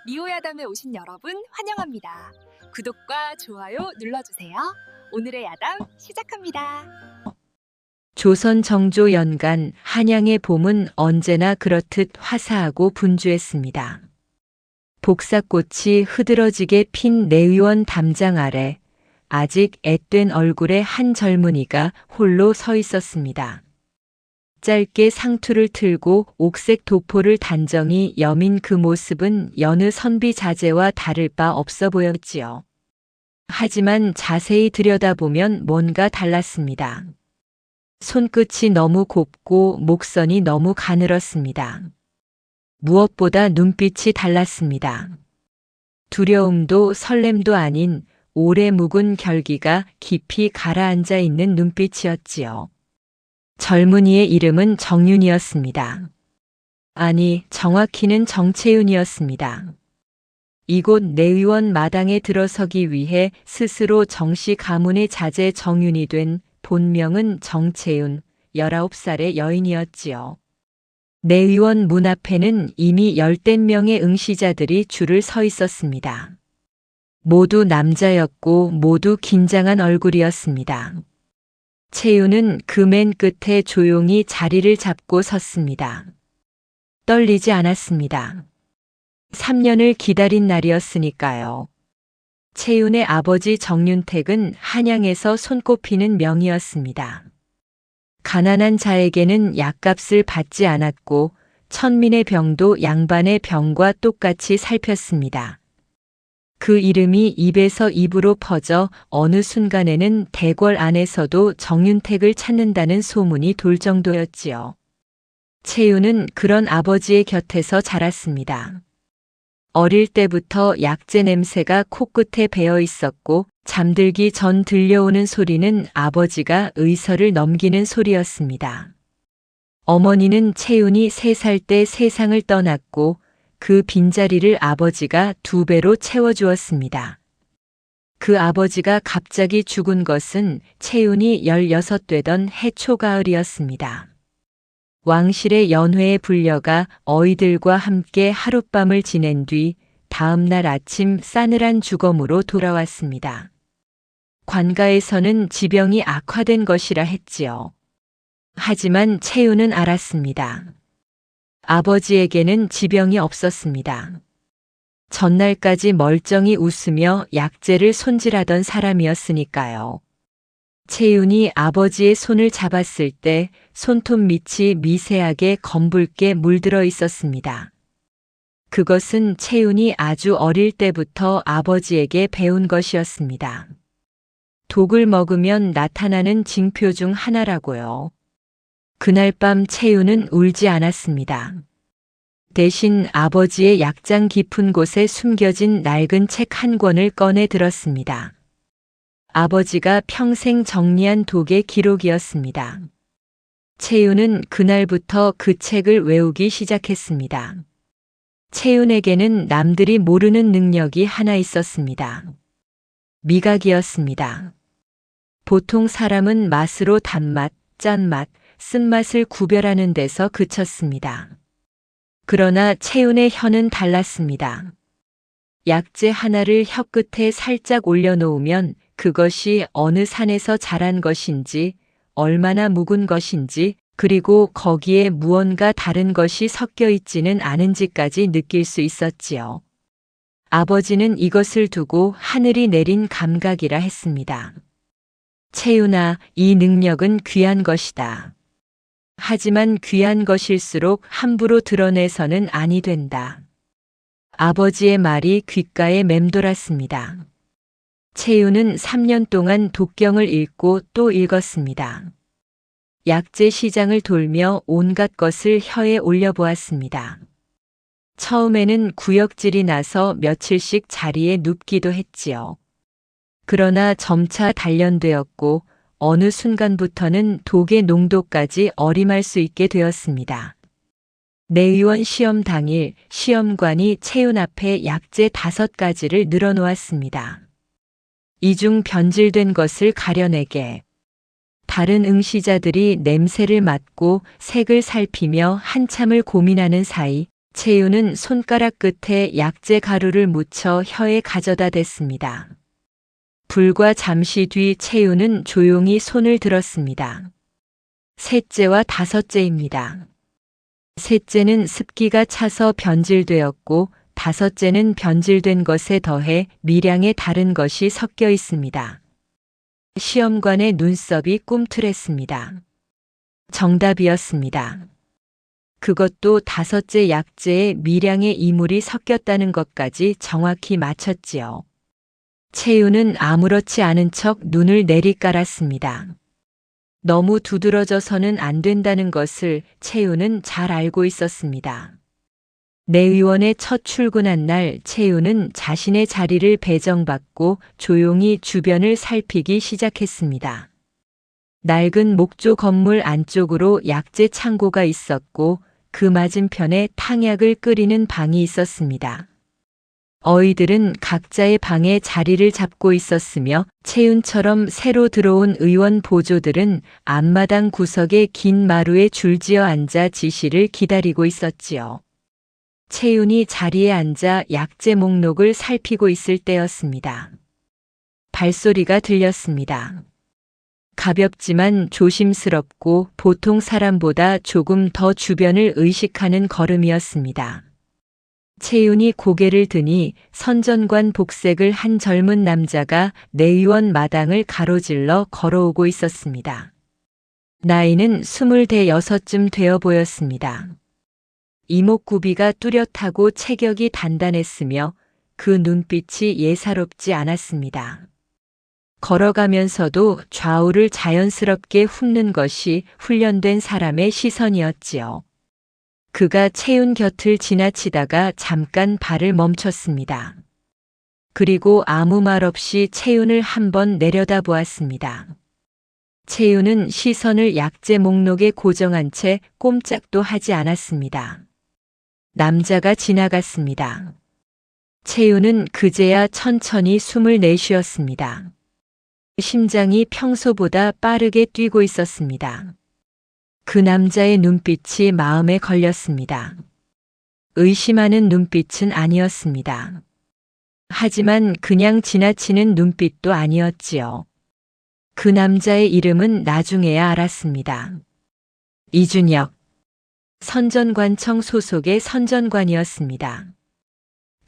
리오야담에 오신 여러분 환영합니다. 구독과 좋아요 눌러주세요. 오늘의 야담 시작합니다. 조선 정조 연간 한양의 봄은 언제나 그렇듯 화사하고 분주했습니다. 복사꽃이 흐드러지게 핀 내의원 담장 아래 아직 앳된 얼굴의 한 젊은이가 홀로 서 있었습니다. 짧게 상투를 틀고 옥색 도포를 단정히 여민 그 모습은 여느 선비 자제와 다를 바 없어 보였지요. 하지만 자세히 들여다보면 뭔가 달랐습니다. 손끝이 너무 곱고 목선이 너무 가늘었습니다. 무엇보다 눈빛이 달랐습니다. 두려움도 설렘도 아닌 오래 묵은 결기가 깊이 가라앉아 있는 눈빛이었지요. 젊은이의 이름은 정윤이었습니다. 아니, 정확히는 정채윤이었습니다. 이곳 내의원 마당에 들어서기 위해 스스로 정시 가문의 자제 정윤이 된 본명은 정채윤, 19살의 여인이었지요. 내의원 문 앞에는 이미 10댓명의 응시자들이 줄을 서 있었습니다. 모두 남자였고 모두 긴장한 얼굴이었습니다. 채윤은 그 맨 끝에 조용히 자리를 잡고 섰습니다. 떨리지 않았습니다. 3년을 기다린 날이었으니까요. 채윤의 아버지 정윤택은 한양에서 손꼽히는 명이었습니다. 가난한 자에게는 약값을 받지 않았고 천민의 병도 양반의 병과 똑같이 살폈습니다. 그 이름이 입에서 입으로 퍼져 어느 순간에는 대궐 안에서도 정윤택을 찾는다는 소문이 돌 정도였지요. 채윤은 그런 아버지의 곁에서 자랐습니다. 어릴 때부터 약재 냄새가 코끝에 배어 있었고 잠들기 전 들려오는 소리는 아버지가 의서를 넘기는 소리였습니다. 어머니는 채윤이 3살 때 세상을 떠났고 그 빈자리를 아버지가 2배로 채워주었습니다. 그 아버지가 갑자기 죽은 것은 채윤이 16 되던 해초가을이었습니다. 왕실의 연회에 불려가 어이들과 함께 하룻밤을 지낸 뒤 다음 날 아침 싸늘한 주검으로 돌아왔습니다. 관가에서는 지병이 악화된 것이라 했지요. 하지만 채윤은 알았습니다. 아버지에게는 지병이 없었습니다. 전날까지 멀쩡히 웃으며 약재를 손질하던 사람이었으니까요. 채윤이 아버지의 손을 잡았을 때 손톱 밑이 미세하게 검붉게 물들어 있었습니다. 그것은 채윤이 아주 어릴 때부터 아버지에게 배운 것이었습니다. 독을 먹으면 나타나는 징표 중 하나라고요. 그날 밤 채윤은 울지 않았습니다. 대신 아버지의 약장 깊은 곳에 숨겨진 낡은 책 한 권을 꺼내 들었습니다. 아버지가 평생 정리한 독의 기록이었습니다. 채윤은 그날부터 그 책을 외우기 시작했습니다. 채윤에게는 남들이 모르는 능력이 하나 있었습니다. 미각이었습니다. 보통 사람은 맛으로 단맛, 짠맛, 쓴맛을 구별하는 데서 그쳤습니다. 그러나 채윤의 혀는 달랐습니다. 약재 하나를 혀 끝에 살짝 올려놓으면 그것이 어느 산에서 자란 것인지, 얼마나 묵은 것인지, 그리고 거기에 무언가 다른 것이 섞여 있지는 않은지까지 느낄 수 있었지요. 아버지는 이것을 두고 하늘이 내린 감각이라 했습니다. 채윤아, 이 능력은 귀한 것이다. 하지만 귀한 것일수록 함부로 드러내서는 아니 된다. 아버지의 말이 귓가에 맴돌았습니다. 채윤은 3년 동안 독경을 읽고 또 읽었습니다. 약재 시장을 돌며 온갖 것을 혀에 올려보았습니다. 처음에는 구역질이 나서 며칠씩 자리에 눕기도 했지요. 그러나 점차 단련되었고 어느 순간부터는 독의 농도까지 어림할 수 있게 되었습니다. 내의원 시험 당일 시험관이 채윤 앞에 약재 5가지를 늘어놓았습니다. 이 중 변질된 것을 가려내게. 다른 응시자들이 냄새를 맡고 색을 살피며 한참을 고민하는 사이 채윤은 손가락 끝에 약재 가루를 묻혀 혀에 가져다 댔습니다. 불과 잠시 뒤 채윤은 조용히 손을 들었습니다. 셋째와 다섯째입니다. 셋째는 습기가 차서 변질되었고 다섯째는 변질된 것에 더해 미량의 다른 것이 섞여 있습니다. 시험관의 눈썹이 꿈틀했습니다. 정답이었습니다. 그것도 다섯째 약재에 미량의 이물이 섞였다는 것까지 정확히 맞췄지요. 채윤은 아무렇지 않은 척 눈을 내리깔았습니다. 너무 두드러져서는 안 된다는 것을 채윤은 잘 알고 있었습니다. 내의원에 첫 출근한 날 채윤은 자신의 자리를 배정받고 조용히 주변을 살피기 시작했습니다. 낡은 목조 건물 안쪽으로 약재 창고가 있었고 그 맞은편에 탕약을 끓이는 방이 있었습니다. 어이들은 각자의 방에 자리를 잡고 있었으며 채윤처럼 새로 들어온 의원 보조들은 앞마당 구석의 긴 마루에 줄지어 앉아 지시를 기다리고 있었지요. 채윤이 자리에 앉아 약재 목록을 살피고 있을 때였습니다. 발소리가 들렸습니다. 가볍지만 조심스럽고 보통 사람보다 조금 더 주변을 의식하는 걸음이었습니다. 채윤이 고개를 드니 선전관 복색을 한 젊은 남자가 내의원 마당을 가로질러 걸어오고 있었습니다. 나이는 26쯤 되어 보였습니다. 이목구비가 뚜렷하고 체격이 단단했으며 그 눈빛이 예사롭지 않았습니다. 걸어가면서도 좌우를 자연스럽게 훑는 것이 훈련된 사람의 시선이었지요. 그가 채윤 곁을 지나치다가 잠깐 발을 멈췄습니다. 그리고 아무 말 없이 채윤을 한번 내려다보았습니다. 채윤은 시선을 약재 목록에 고정한 채 꼼짝도 하지 않았습니다. 남자가 지나갔습니다. 채윤은 그제야 천천히 숨을 내쉬었습니다. 심장이 평소보다 빠르게 뛰고 있었습니다. 그 남자의 눈빛이 마음에 걸렸습니다. 의심하는 눈빛은 아니었습니다. 하지만 그냥 지나치는 눈빛도 아니었지요. 그 남자의 이름은 나중에야 알았습니다. 이준혁. 선전관청 소속의 선전관이었습니다.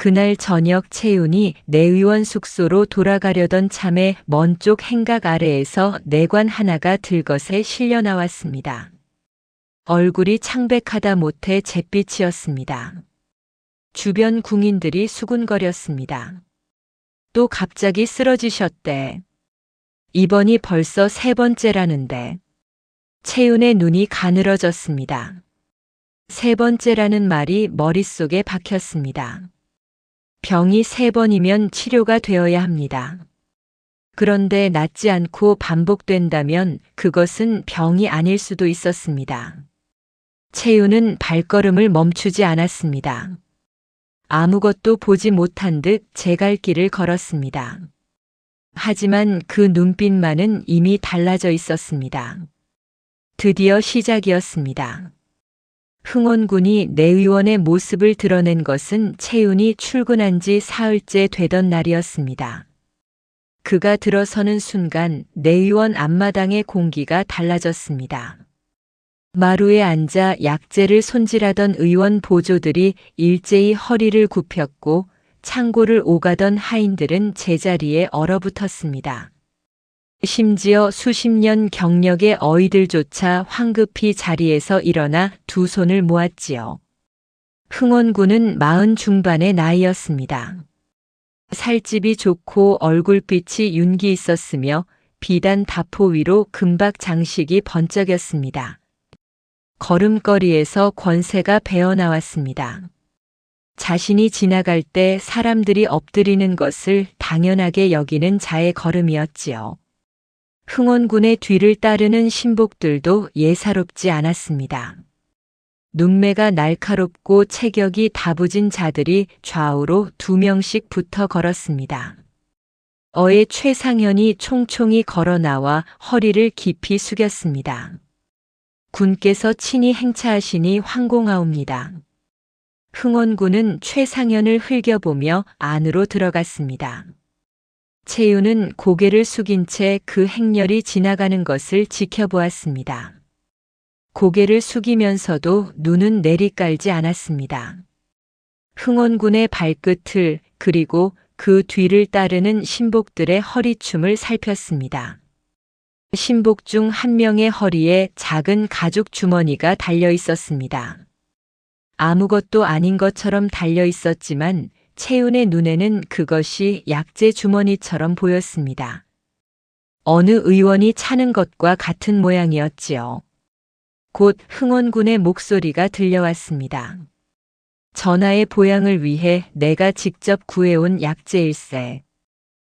그날 저녁 채윤이 내의원 숙소로 돌아가려던 참에 먼 쪽 행각 아래에서 내관 하나가 들것에 실려 나왔습니다. 얼굴이 창백하다 못해 잿빛이었습니다. 주변 궁인들이 수군거렸습니다. 또 갑자기 쓰러지셨대. 이번이 벌써 3번째라는데. 채윤의 눈이 가늘어졌습니다. 3번째라는 말이 머릿속에 박혔습니다. 병이 3번이면 치료가 되어야 합니다. 그런데 낫지 않고 반복된다면 그것은 병이 아닐 수도 있었습니다. 채윤은 발걸음을 멈추지 않았습니다. 아무것도 보지 못한 듯 제 갈 길을 걸었습니다. 하지만 그 눈빛만은 이미 달라져 있었습니다. 드디어 시작이었습니다. 흥원군이 내의원의 모습을 드러낸 것은 채윤이 출근한 지 사흘째 되던 날이었습니다. 그가 들어서는 순간 내의원 앞마당의 공기가 달라졌습니다. 마루에 앉아 약재를 손질하던 의원 보조들이 일제히 허리를 굽혔고 창고를 오가던 하인들은 제자리에 얼어붙었습니다. 심지어 수십 년 경력의 어이들조차 황급히 자리에서 일어나 두 손을 모았지요. 흥원군은 40 중반의 나이였습니다. 살집이 좋고 얼굴빛이 윤기 있었으며 비단 다포 위로 금박 장식이 번쩍였습니다. 걸음걸이에서 권세가 배어나왔습니다. 자신이 지나갈 때 사람들이 엎드리는 것을 당연하게 여기는 자의 걸음이었지요. 흥원군의 뒤를 따르는 신복들도 예사롭지 않았습니다. 눈매가 날카롭고 체격이 다부진 자들이 좌우로 2명씩 붙어 걸었습니다. 어의 최상현이 총총히 걸어 나와 허리를 깊이 숙였습니다. 군께서 친히 행차하시니 황공하옵니다. 흥원군은 최상현을 흘겨보며 안으로 들어갔습니다. 채윤은 고개를 숙인 채 그 행렬이 지나가는 것을 지켜보았습니다. 고개를 숙이면서도 눈은 내리깔지 않았습니다. 흥원군의 발끝을 그리고 그 뒤를 따르는 신복들의 허리춤을 살폈습니다. 신복 중 한 명의 허리에 작은 가죽 주머니가 달려 있었습니다. 아무것도 아닌 것처럼 달려 있었지만 채윤의 눈에는 그것이 약재 주머니처럼 보였습니다. 어느 의원이 차는 것과 같은 모양이었지요. 곧 흥원군의 목소리가 들려왔습니다. 전하의 보양을 위해 내가 직접 구해온 약재일세.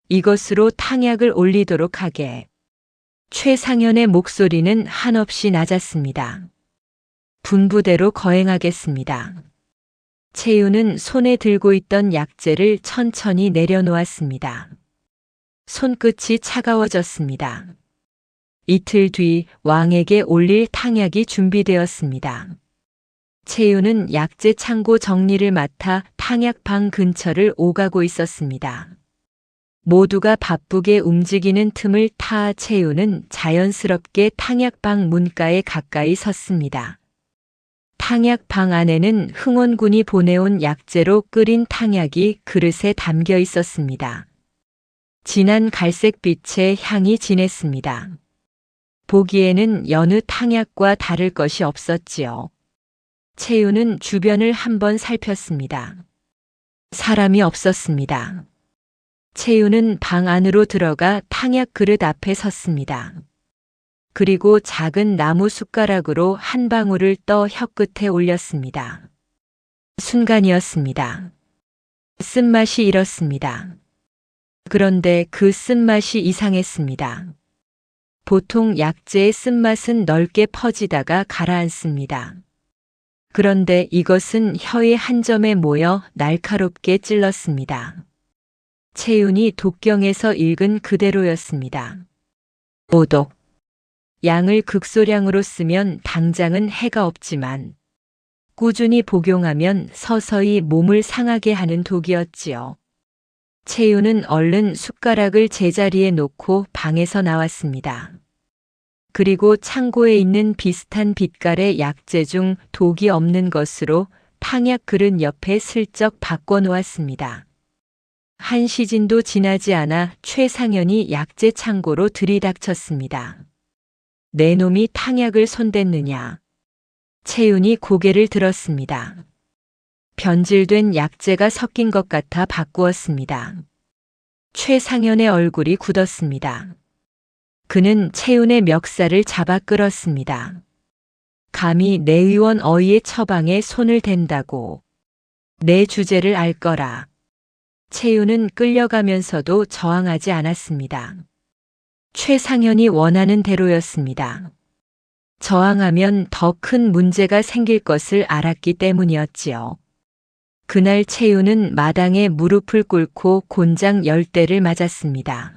이것으로 탕약을 올리도록 하게. 최상현의 목소리는 한없이 낮았습니다. 분부대로 거행하겠습니다. 채윤은 손에 들고 있던 약재를 천천히 내려놓았습니다. 손끝이 차가워졌습니다. 이틀 뒤 왕에게 올릴 탕약이 준비되었습니다. 채윤은 약재 창고 정리를 맡아 탕약방 근처를 오가고 있었습니다. 모두가 바쁘게 움직이는 틈을 타 채윤은 자연스럽게 탕약방 문가에 가까이 섰습니다. 탕약방 안에는 흥원군이 보내온 약재로 끓인 탕약이 그릇에 담겨 있었습니다. 진한 갈색빛의 향이 진했습니다. 보기에는 여느 탕약과 다를 것이 없었지요. 채윤은 주변을 한번 살폈습니다. 사람이 없었습니다. 채윤은 방 안으로 들어가 탕약 그릇 앞에 섰습니다. 그리고 작은 나무 숟가락으로 한 방울을 떠 혀끝에 올렸습니다. 순간이었습니다. 쓴맛이 일었습니다. 그런데 그 쓴맛이 이상했습니다. 보통 약재의 쓴맛은 넓게 퍼지다가 가라앉습니다. 그런데 이것은 혀의 한 점에 모여 날카롭게 찔렀습니다. 채윤이 독경에서 읽은 그대로였습니다. 오독. 양을 극소량으로 쓰면 당장은 해가 없지만 꾸준히 복용하면 서서히 몸을 상하게 하는 독이었지요. 채윤은 얼른 숟가락을 제자리에 놓고 방에서 나왔습니다. 그리고 창고에 있는 비슷한 빛깔의 약재 중 독이 없는 것으로 탕약 그릇 옆에 슬쩍 바꿔놓았습니다. 한 시진도 지나지 않아 최상현이 약재 창고로 들이닥쳤습니다. 내 놈이 탕약을 손댔느냐. 채윤이 고개를 들었습니다. 변질된 약재가 섞인 것 같아 바꾸었습니다. 최상현의 얼굴이 굳었습니다. 그는 채윤의 멱살을 잡아 끌었습니다. 감히 내 의원 어이의 처방에 손을 댄다고. 내 주제를 알 거라. 채윤은 끌려가면서도 저항하지 않았습니다. 최상현이 원하는 대로였습니다. 저항하면 더 큰 문제가 생길 것을 알았기 때문이었지요. 그날 채윤은 마당에 무릎을 꿇고 곤장 10대를 맞았습니다.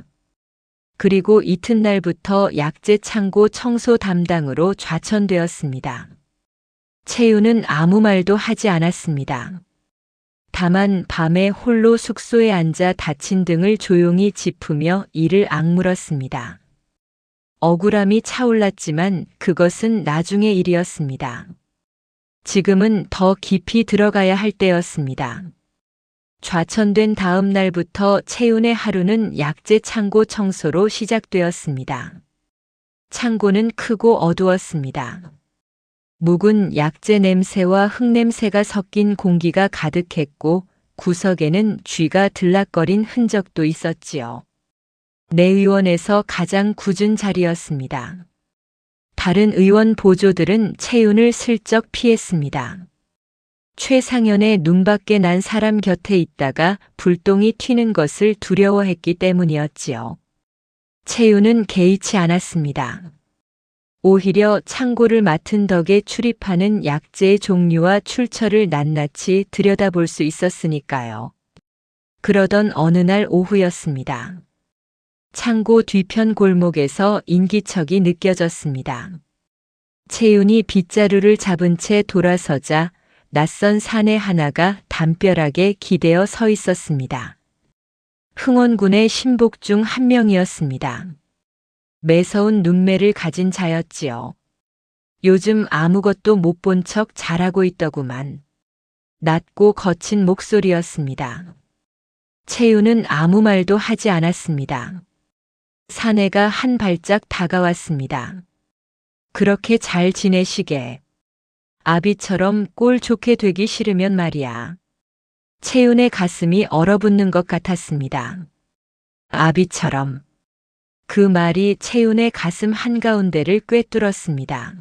그리고 이튿날부터 약재 창고 청소 담당으로 좌천되었습니다. 채윤은 아무 말도 하지 않았습니다. 다만 밤에 홀로 숙소에 앉아 다친 등을 조용히 짚으며 이를 악물었습니다. 억울함이 차올랐지만 그것은 나중의 일이었습니다. 지금은 더 깊이 들어가야 할 때였습니다. 좌천된 다음 날부터 채윤의 하루는 약재 창고 청소로 시작되었습니다. 창고는 크고 어두웠습니다. 묵은 약재 냄새와 흙냄새가 섞인 공기가 가득했고 구석에는 쥐가 들락거린 흔적도 있었지요. 내의원에서 가장 굳은 자리였습니다. 다른 의원 보조들은 채윤을 슬쩍 피했습니다. 최상현의 눈밖에 난 사람 곁에 있다가 불똥이 튀는 것을 두려워했기 때문이었지요. 채윤은 개의치 않았습니다. 오히려 창고를 맡은 덕에 출입하는 약재의 종류와 출처를 낱낱이 들여다볼 수 있었으니까요. 그러던 어느 날 오후였습니다. 창고 뒤편 골목에서 인기척이 느껴졌습니다. 채윤이 빗자루를 잡은 채 돌아서자 낯선 사내 하나가 담벼락에 기대어 서 있었습니다. 흥원군의 신복 중 한 명이었습니다. 매서운 눈매를 가진 자였지요. 요즘 아무것도 못 본 척 잘하고 있더구만. 낮고 거친 목소리였습니다. 채윤은 아무 말도 하지 않았습니다. 사내가 한 발짝 다가왔습니다. 그렇게 잘 지내시게. 아비처럼 꼴 좋게 되기 싫으면 말이야. 채윤의 가슴이 얼어붙는 것 같았습니다. 아비처럼. 그 말이 채윤의 가슴 한가운데를 꿰뚫었습니다.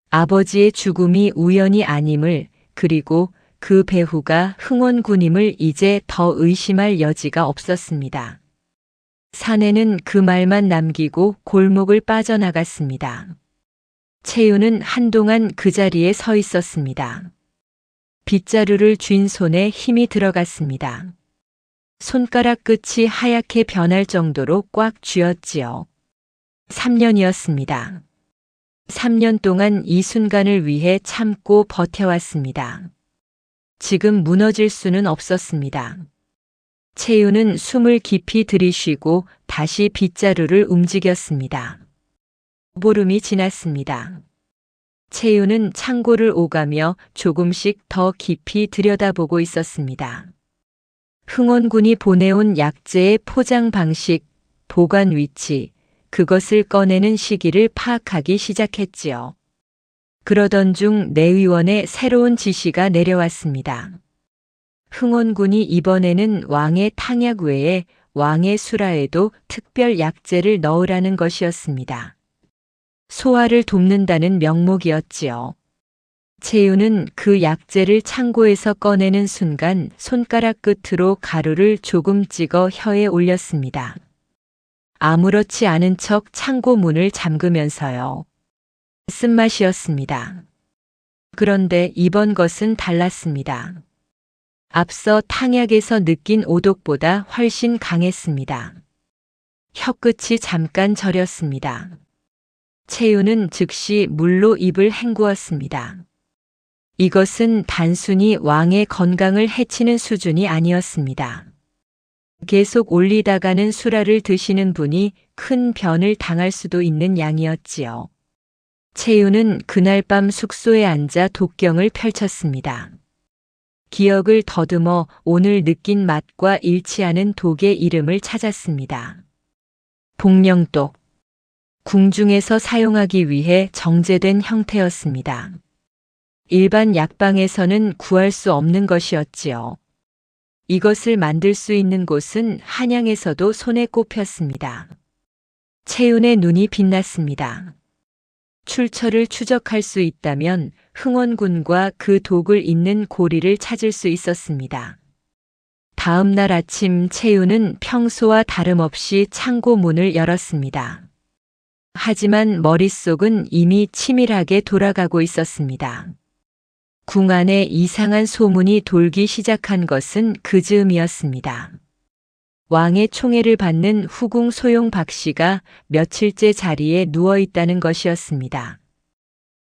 아버지의 죽음이 우연이 아님을, 그리고 그 배후가 흥원군임을 이제 더 의심할 여지가 없었습니다. 사내는 그 말만 남기고 골목을 빠져나갔습니다. 채윤은 한동안 그 자리에 서 있었습니다. 빗자루를 쥔 손에 힘이 들어갔습니다. 손가락 끝이 하얗게 변할 정도로 꽉 쥐었지요. 3년이었습니다. 3년 동안 이 순간을 위해 참고 버텨왔습니다. 지금 무너질 수는 없었습니다. 채윤은 숨을 깊이 들이쉬고 다시 빗자루를 움직였습니다. 보름이 지났습니다. 채윤은 창고를 오가며 조금씩 더 깊이 들여다보고 있었습니다. 흥원군이 보내온 약재의 포장 방식, 보관 위치, 그것을 꺼내는 시기를 파악하기 시작했지요. 그러던 중 내의원의 새로운 지시가 내려왔습니다. 흥원군이 이번에는 왕의 탕약 외에 왕의 수라에도 특별 약재를 넣으라는 것이었습니다. 소화를 돕는다는 명목이었지요. 채윤은 그 약재를 창고에서 꺼내는 순간 손가락 끝으로 가루를 조금 찍어 혀에 올렸습니다. 아무렇지 않은 척 창고 문을 잠그면서요. 쓴맛이었습니다. 그런데 이번 것은 달랐습니다. 앞서 탕약에서 느낀 오독보다 훨씬 강했습니다. 혀끝이 잠깐 저렸습니다. 채윤은 즉시 물로 입을 헹구었습니다. 이것은 단순히 왕의 건강을 해치는 수준이 아니었습니다. 계속 올리다가는 수라를 드시는 분이 큰 변을 당할 수도 있는 양이었지요. 채윤은 그날 밤 숙소에 앉아 독경을 펼쳤습니다. 기억을 더듬어 오늘 느낀 맛과 일치하는 독의 이름을 찾았습니다. 복령독. 궁중에서 사용하기 위해 정제된 형태였습니다. 일반 약방에서는 구할 수 없는 것이었지요. 이것을 만들 수 있는 곳은 한양에서도 손에 꼽혔습니다. 채윤의 눈이 빛났습니다. 출처를 추적할 수 있다면 흥원군과 그 독을 잇는 고리를 찾을 수 있었습니다. 다음 날 아침 채윤은 평소와 다름없이 창고 문을 열었습니다. 하지만 머릿속은 이미 치밀하게 돌아가고 있었습니다. 궁 안에 이상한 소문이 돌기 시작한 것은 그 즈음이었습니다. 왕의 총애를 받는 후궁 소용 박씨가 며칠째 자리에 누워있다는 것이었습니다.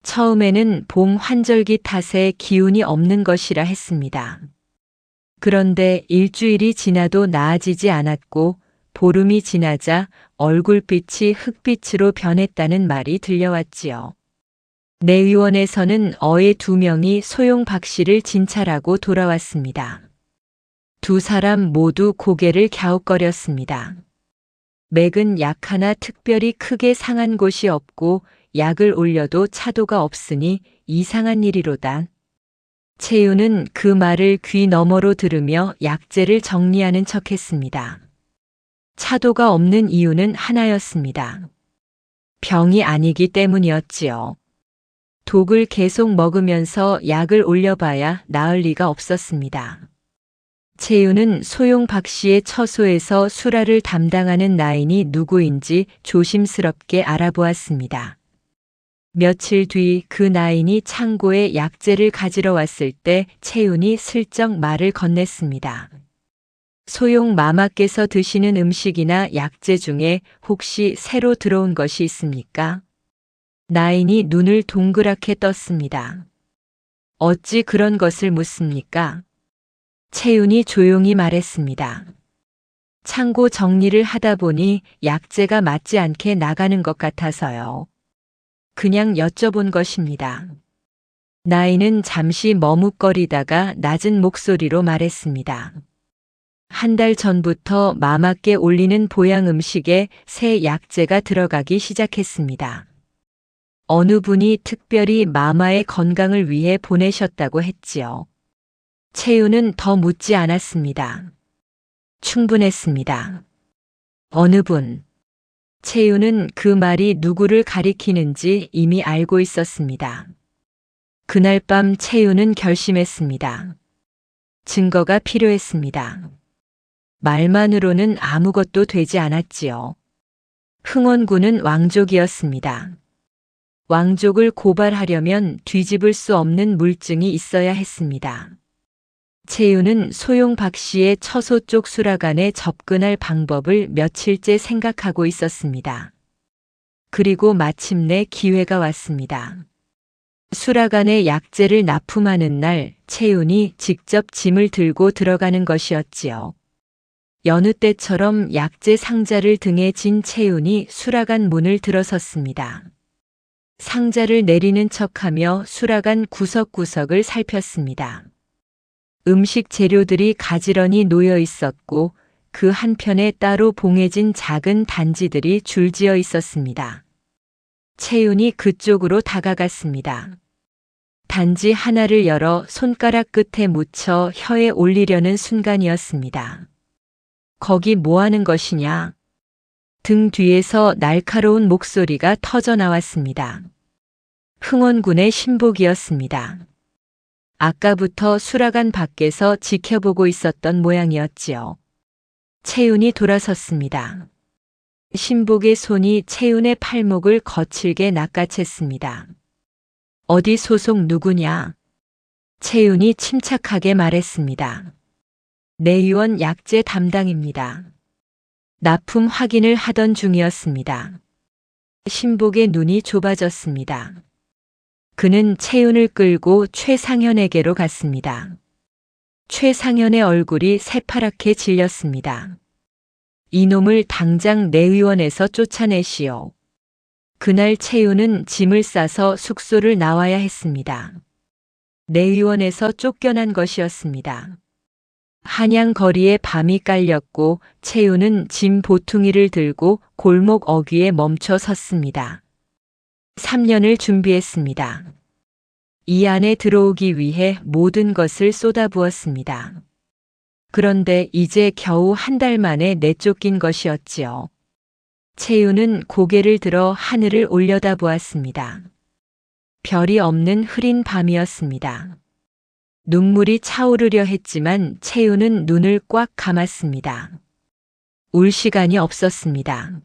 처음에는 봄 환절기 탓에 기운이 없는 것이라 했습니다. 그런데 일주일이 지나도 나아지지 않았고 보름이 지나자 얼굴빛이 흑빛으로 변했다는 말이 들려왔지요. 내의원에서는 어의 2명이 소용 박씨를 진찰하고 돌아왔습니다. 두 사람 모두 고개를 갸웃거렸습니다. 맥은 약 하나 특별히 크게 상한 곳이 없고 약을 올려도 차도가 없으니 이상한 일이로다. 채윤은 그 말을 귀 너머로 들으며 약재를 정리하는 척했습니다. 차도가 없는 이유는 하나였습니다. 병이 아니기 때문이었지요. 독을 계속 먹으면서 약을 올려봐야 나을 리가 없었습니다. 채윤은 소용 박씨의 처소에서 수라를 담당하는 나인이 누구인지 조심스럽게 알아보았습니다. 며칠 뒤 그 나인이 창고에 약재를 가지러 왔을 때 채윤이 슬쩍 말을 건넸습니다. 소용 마마께서 드시는 음식이나 약재 중에 혹시 새로 들어온 것이 있습니까? 나인이 눈을 동그랗게 떴습니다. 어찌 그런 것을 묻습니까? 채윤이 조용히 말했습니다. 창고 정리를 하다 보니 약재가 맞지 않게 나가는 것 같아서요. 그냥 여쭤본 것입니다. 나이는 잠시 머뭇거리다가 낮은 목소리로 말했습니다. 한 달 전부터 마마께 올리는 보양 음식에 새 약재가 들어가기 시작했습니다. 어느 분이 특별히 마마의 건강을 위해 보내셨다고 했지요. 채윤은 더 묻지 않았습니다. 충분했습니다. 어느 분. 채윤은 그 말이 누구를 가리키는지 이미 알고 있었습니다. 그날 밤 채윤은 결심했습니다. 증거가 필요했습니다. 말만으로는 아무것도 되지 않았지요. 흥원군은 왕족이었습니다. 왕족을 고발하려면 뒤집을 수 없는 물증이 있어야 했습니다. 채윤은 소용 박 씨의 처소 쪽 수라간에 접근할 방법을 며칠째 생각하고 있었습니다. 그리고 마침내 기회가 왔습니다. 수라간에 약재를 납품하는 날 채윤이 직접 짐을 들고 들어가는 것이었지요. 여느 때처럼 약재 상자를 등에 진 채윤이 수라간 문을 들어섰습니다. 상자를 내리는 척하며 수라간 구석구석을 살폈습니다. 음식 재료들이 가지런히 놓여 있었고 그 한편에 따로 봉해진 작은 단지들이 줄지어 있었습니다. 채윤이 그쪽으로 다가갔습니다. 단지 하나를 열어 손가락 끝에 묻혀 혀에 올리려는 순간이었습니다. 거기 뭐 하는 것이냐? 등 뒤에서 날카로운 목소리가 터져 나왔습니다. 흥원군의 신복이었습니다. 아까부터 수라간 밖에서 지켜보고 있었던 모양이었지요. 채윤이 돌아섰습니다. 신복의 손이 채윤의 팔목을 거칠게 낚아챘습니다. 어디 소속 누구냐? 채윤이 침착하게 말했습니다. 내위원 약재 담당입니다. 납품 확인을 하던 중이었습니다. 신복의 눈이 좁아졌습니다. 그는 채윤을 끌고 최상현에게로 갔습니다. 최상현의 얼굴이 새파랗게 질렸습니다. 이놈을 당장 내위원에서 쫓아내시오. 그날 채윤은 짐을 싸서 숙소를 나와야 했습니다. 내위원에서 쫓겨난 것이었습니다. 한양 거리에 밤이 깔렸고 채윤은 짐 보퉁이를 들고 골목 어귀에 멈춰 섰습니다. 3년을 준비했습니다. 이 안에 들어오기 위해 모든 것을 쏟아부었습니다. 그런데 이제 겨우 한 달 만에 내쫓긴 것이었지요. 채윤은 고개를 들어 하늘을 올려다보았습니다. 별이 없는 흐린 밤이었습니다. 눈물이 차오르려 했지만 채윤은 눈을 꽉 감았습니다. 울 시간이 없었습니다.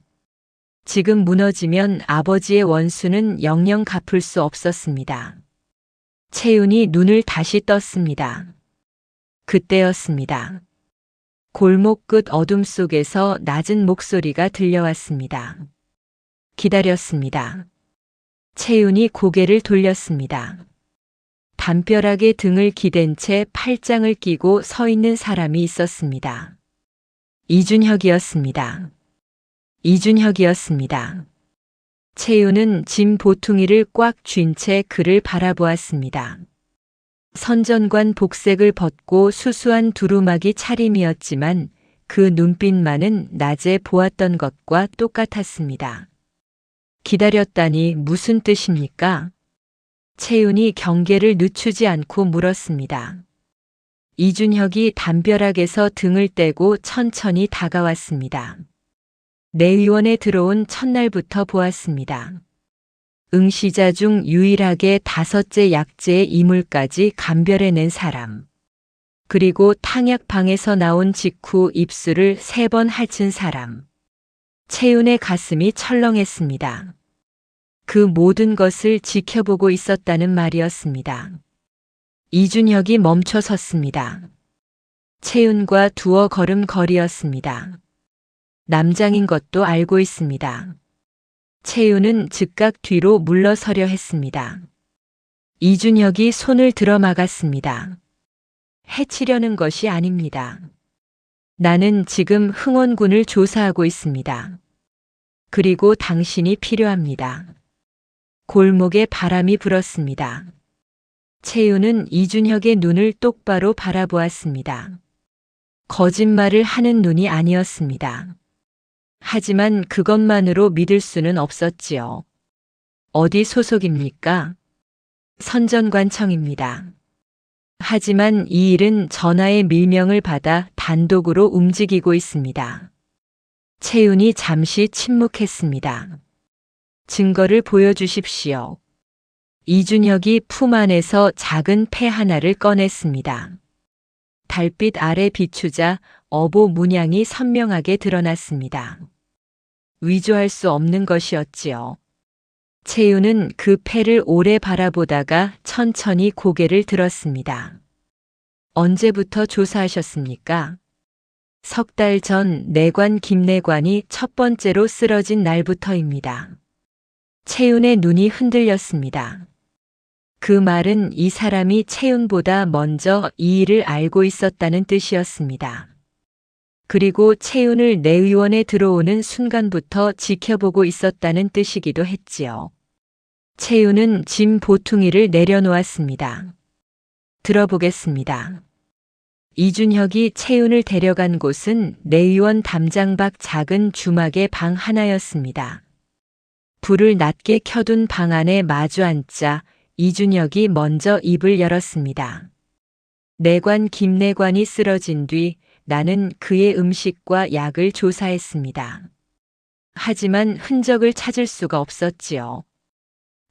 지금 무너지면 아버지의 원수는 영영 갚을 수 없었습니다. 채윤이 눈을 다시 떴습니다. 그때였습니다. 골목 끝 어둠 속에서 낮은 목소리가 들려왔습니다. 기다렸습니다. 채윤이 고개를 돌렸습니다. 담벼락에 등을 기댄 채 팔짱을 끼고 서 있는 사람이 있었습니다. 이준혁이었습니다. 이준혁이었습니다. 채윤은 짐 보퉁이를 꽉 쥔 채 그를 바라보았습니다. 선전관 복색을 벗고 수수한 두루마기 차림이었지만 그 눈빛만은 낮에 보았던 것과 똑같았습니다. 기다렸다니 무슨 뜻입니까? 채윤이 경계를 늦추지 않고 물었습니다. 이준혁이 담벼락에서 등을 떼고 천천히 다가왔습니다. 내위원에 들어온 첫날부터 보았습니다. 응시자 중 유일하게 5째 약재의 이물까지 감별해낸 사람. 그리고 탕약방에서 나온 직후 입술을 3번 핥은 사람. 채윤의 가슴이 철렁했습니다. 그 모든 것을 지켜보고 있었다는 말이었습니다. 이준혁이 멈춰 섰습니다. 채윤과 두어 걸음 거리였습니다. 남장인 것도 알고 있습니다. 채윤은 즉각 뒤로 물러서려 했습니다. 이준혁이 손을 들어 막았습니다. 해치려는 것이 아닙니다. 나는 지금 흥원군을 조사하고 있습니다. 그리고 당신이 필요합니다. 골목에 바람이 불었습니다. 채윤은 이준혁의 눈을 똑바로 바라보았습니다. 거짓말을 하는 눈이 아니었습니다. 하지만 그것만으로 믿을 수는 없었지요. 어디 소속입니까? 선전관청입니다. 하지만 이 일은 전하의 밀명을 받아 단독으로 움직이고 있습니다. 채윤이 잠시 침묵했습니다. 증거를 보여주십시오. 이준혁이 품 안에서 작은 패 하나를 꺼냈습니다. 달빛 아래 비추자 어보 문양이 선명하게 드러났습니다. 위조할 수 없는 것이었지요. 채윤은 그 패를 오래 바라보다가 천천히 고개를 들었습니다. 언제부터 조사하셨습니까? 석 달 전 내관 김내관이 첫 번째로 쓰러진 날부터입니다. 채윤의 눈이 흔들렸습니다. 그 말은 이 사람이 채윤보다 먼저 이 일을 알고 있었다는 뜻이었습니다. 그리고 채윤을 내의원에 들어오는 순간부터 지켜보고 있었다는 뜻이기도 했지요. 채윤은 짐 보퉁이를 내려놓았습니다. 들어보겠습니다. 이준혁이 채윤을 데려간 곳은 내의원 담장 밖 작은 주막의 방 하나였습니다. 불을 낮게 켜둔 방 안에 마주 앉자 이준혁이 먼저 입을 열었습니다. 내관 김내관이 쓰러진 뒤 나는 그의 음식과 약을 조사했습니다. 하지만 흔적을 찾을 수가 없었지요.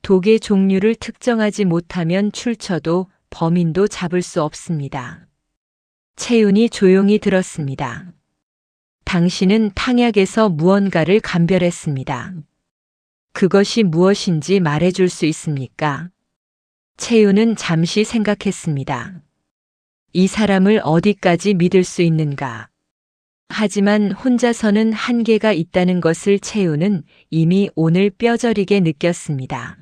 독의 종류를 특정하지 못하면 출처도 범인도 잡을 수 없습니다. 채윤이 조용히 들었습니다. 당신은 탕약에서 무언가를 감별했습니다. 그것이 무엇인지 말해줄 수 있습니까? 채윤은 잠시 생각했습니다. 이 사람을 어디까지 믿을 수 있는가? 하지만 혼자서는 한계가 있다는 것을 채윤은 이미 오늘 뼈저리게 느꼈습니다.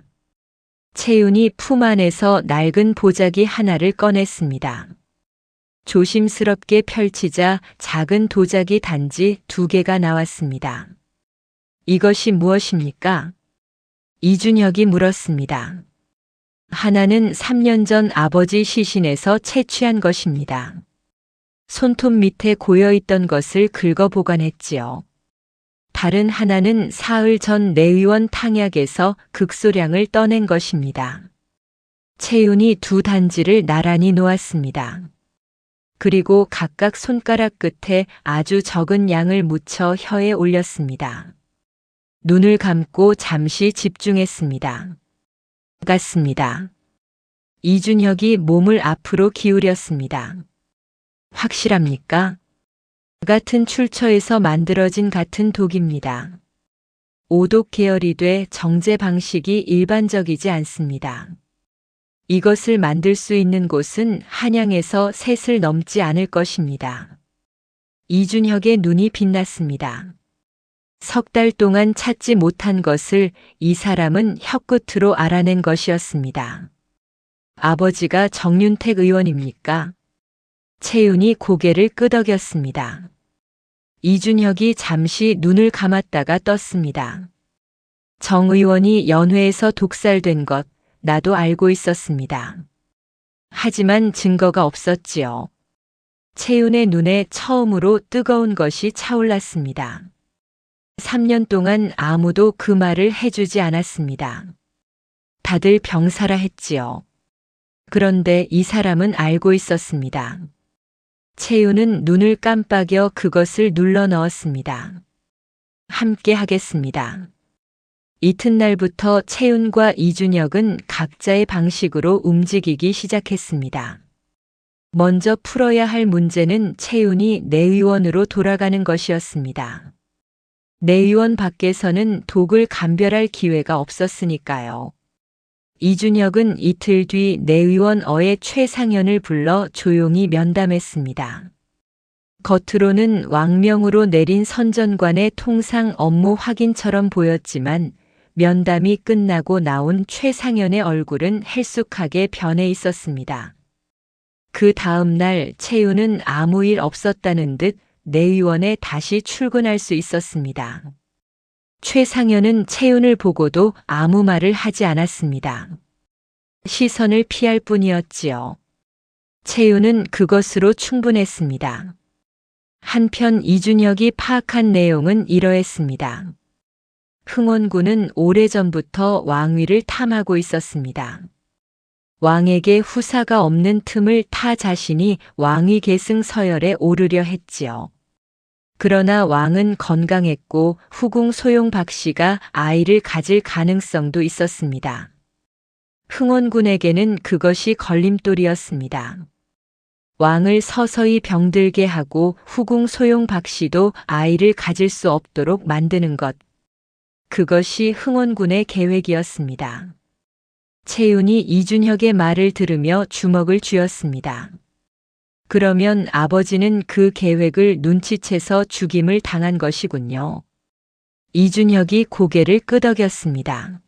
채윤이 품 안에서 낡은 보자기 하나를 꺼냈습니다. 조심스럽게 펼치자 작은 도자기 단지 2개가 나왔습니다. 이것이 무엇입니까? 이준혁이 물었습니다. 하나는 3년 전 아버지 시신에서 채취한 것입니다. 손톱 밑에 고여있던 것을 긁어 보관했지요. 다른 하나는 사흘 전 내의원 탕약에서 극소량을 떠낸 것입니다. 채윤이 2 단지를 나란히 놓았습니다. 그리고 각각 손가락 끝에 아주 적은 양을 묻혀 혀에 올렸습니다. 눈을 감고 잠시 집중했습니다. 같습니다. 이준혁이 몸을 앞으로 기울였습니다. 확실합니까? 같은 출처에서 만들어진 같은 독입니다. 오독 계열이 돼 정제 방식이 일반적이지 않습니다. 이것을 만들 수 있는 곳은 한양에서 셋을 넘지 않을 것입니다. 이준혁의 눈이 빛났습니다. 석 달 동안 찾지 못한 것을 이 사람은 혀끝으로 알아낸 것이었습니다. 아버지가 정윤택 의원입니까? 채윤이 고개를 끄덕였습니다. 이준혁이 잠시 눈을 감았다가 떴습니다. 정 의원이 연회에서 독살된 것 나도 알고 있었습니다. 하지만 증거가 없었지요. 채윤의 눈에 처음으로 뜨거운 것이 차올랐습니다. 3년 동안 아무도 그 말을 해주지 않았습니다. 다들 병사라 했지요. 그런데 이 사람은 알고 있었습니다. 채윤은 눈을 깜빡여 그것을 눌러 넣었습니다. 함께 하겠습니다. 이튿날부터 채윤과 이준혁은 각자의 방식으로 움직이기 시작했습니다. 먼저 풀어야 할 문제는 채윤이 내의원으로 돌아가는 것이었습니다. 내의원 밖에서는 독을 감별할 기회가 없었으니까요. 이준혁은 이틀 뒤 내의원 어의 최상현을 불러 조용히 면담했습니다. 겉으로는 왕명으로 내린 선전관의 통상 업무 확인처럼 보였지만 면담이 끝나고 나온 최상현의 얼굴은 헬쑥하게 변해 있었습니다. 그 다음 날 채윤은 아무 일 없었다는 듯 내의원에 다시 출근할 수 있었습니다. 최상현은 채윤을 보고도 아무 말을 하지 않았습니다. 시선을 피할 뿐이었지요. 채윤은 그것으로 충분했습니다. 한편 이준혁이 파악한 내용은 이러했습니다. 흥원군은 오래전부터 왕위를 탐하고 있었습니다. 왕에게 후사가 없는 틈을 타 자신이 왕위 계승 서열에 오르려 했지요. 그러나 왕은 건강했고 후궁 소용 박씨가 아이를 가질 가능성도 있었습니다. 흥원군에게는 그것이 걸림돌이었습니다. 왕을 서서히 병들게 하고 후궁 소용 박씨도 아이를 가질 수 없도록 만드는 것. 그것이 흥원군의 계획이었습니다. 채윤이 이준혁의 말을 들으며 주먹을 쥐었습니다. 그러면 아버지는 그 계획을 눈치채서 죽임을 당한 것이군요. 이준혁이 고개를 끄덕였습니다.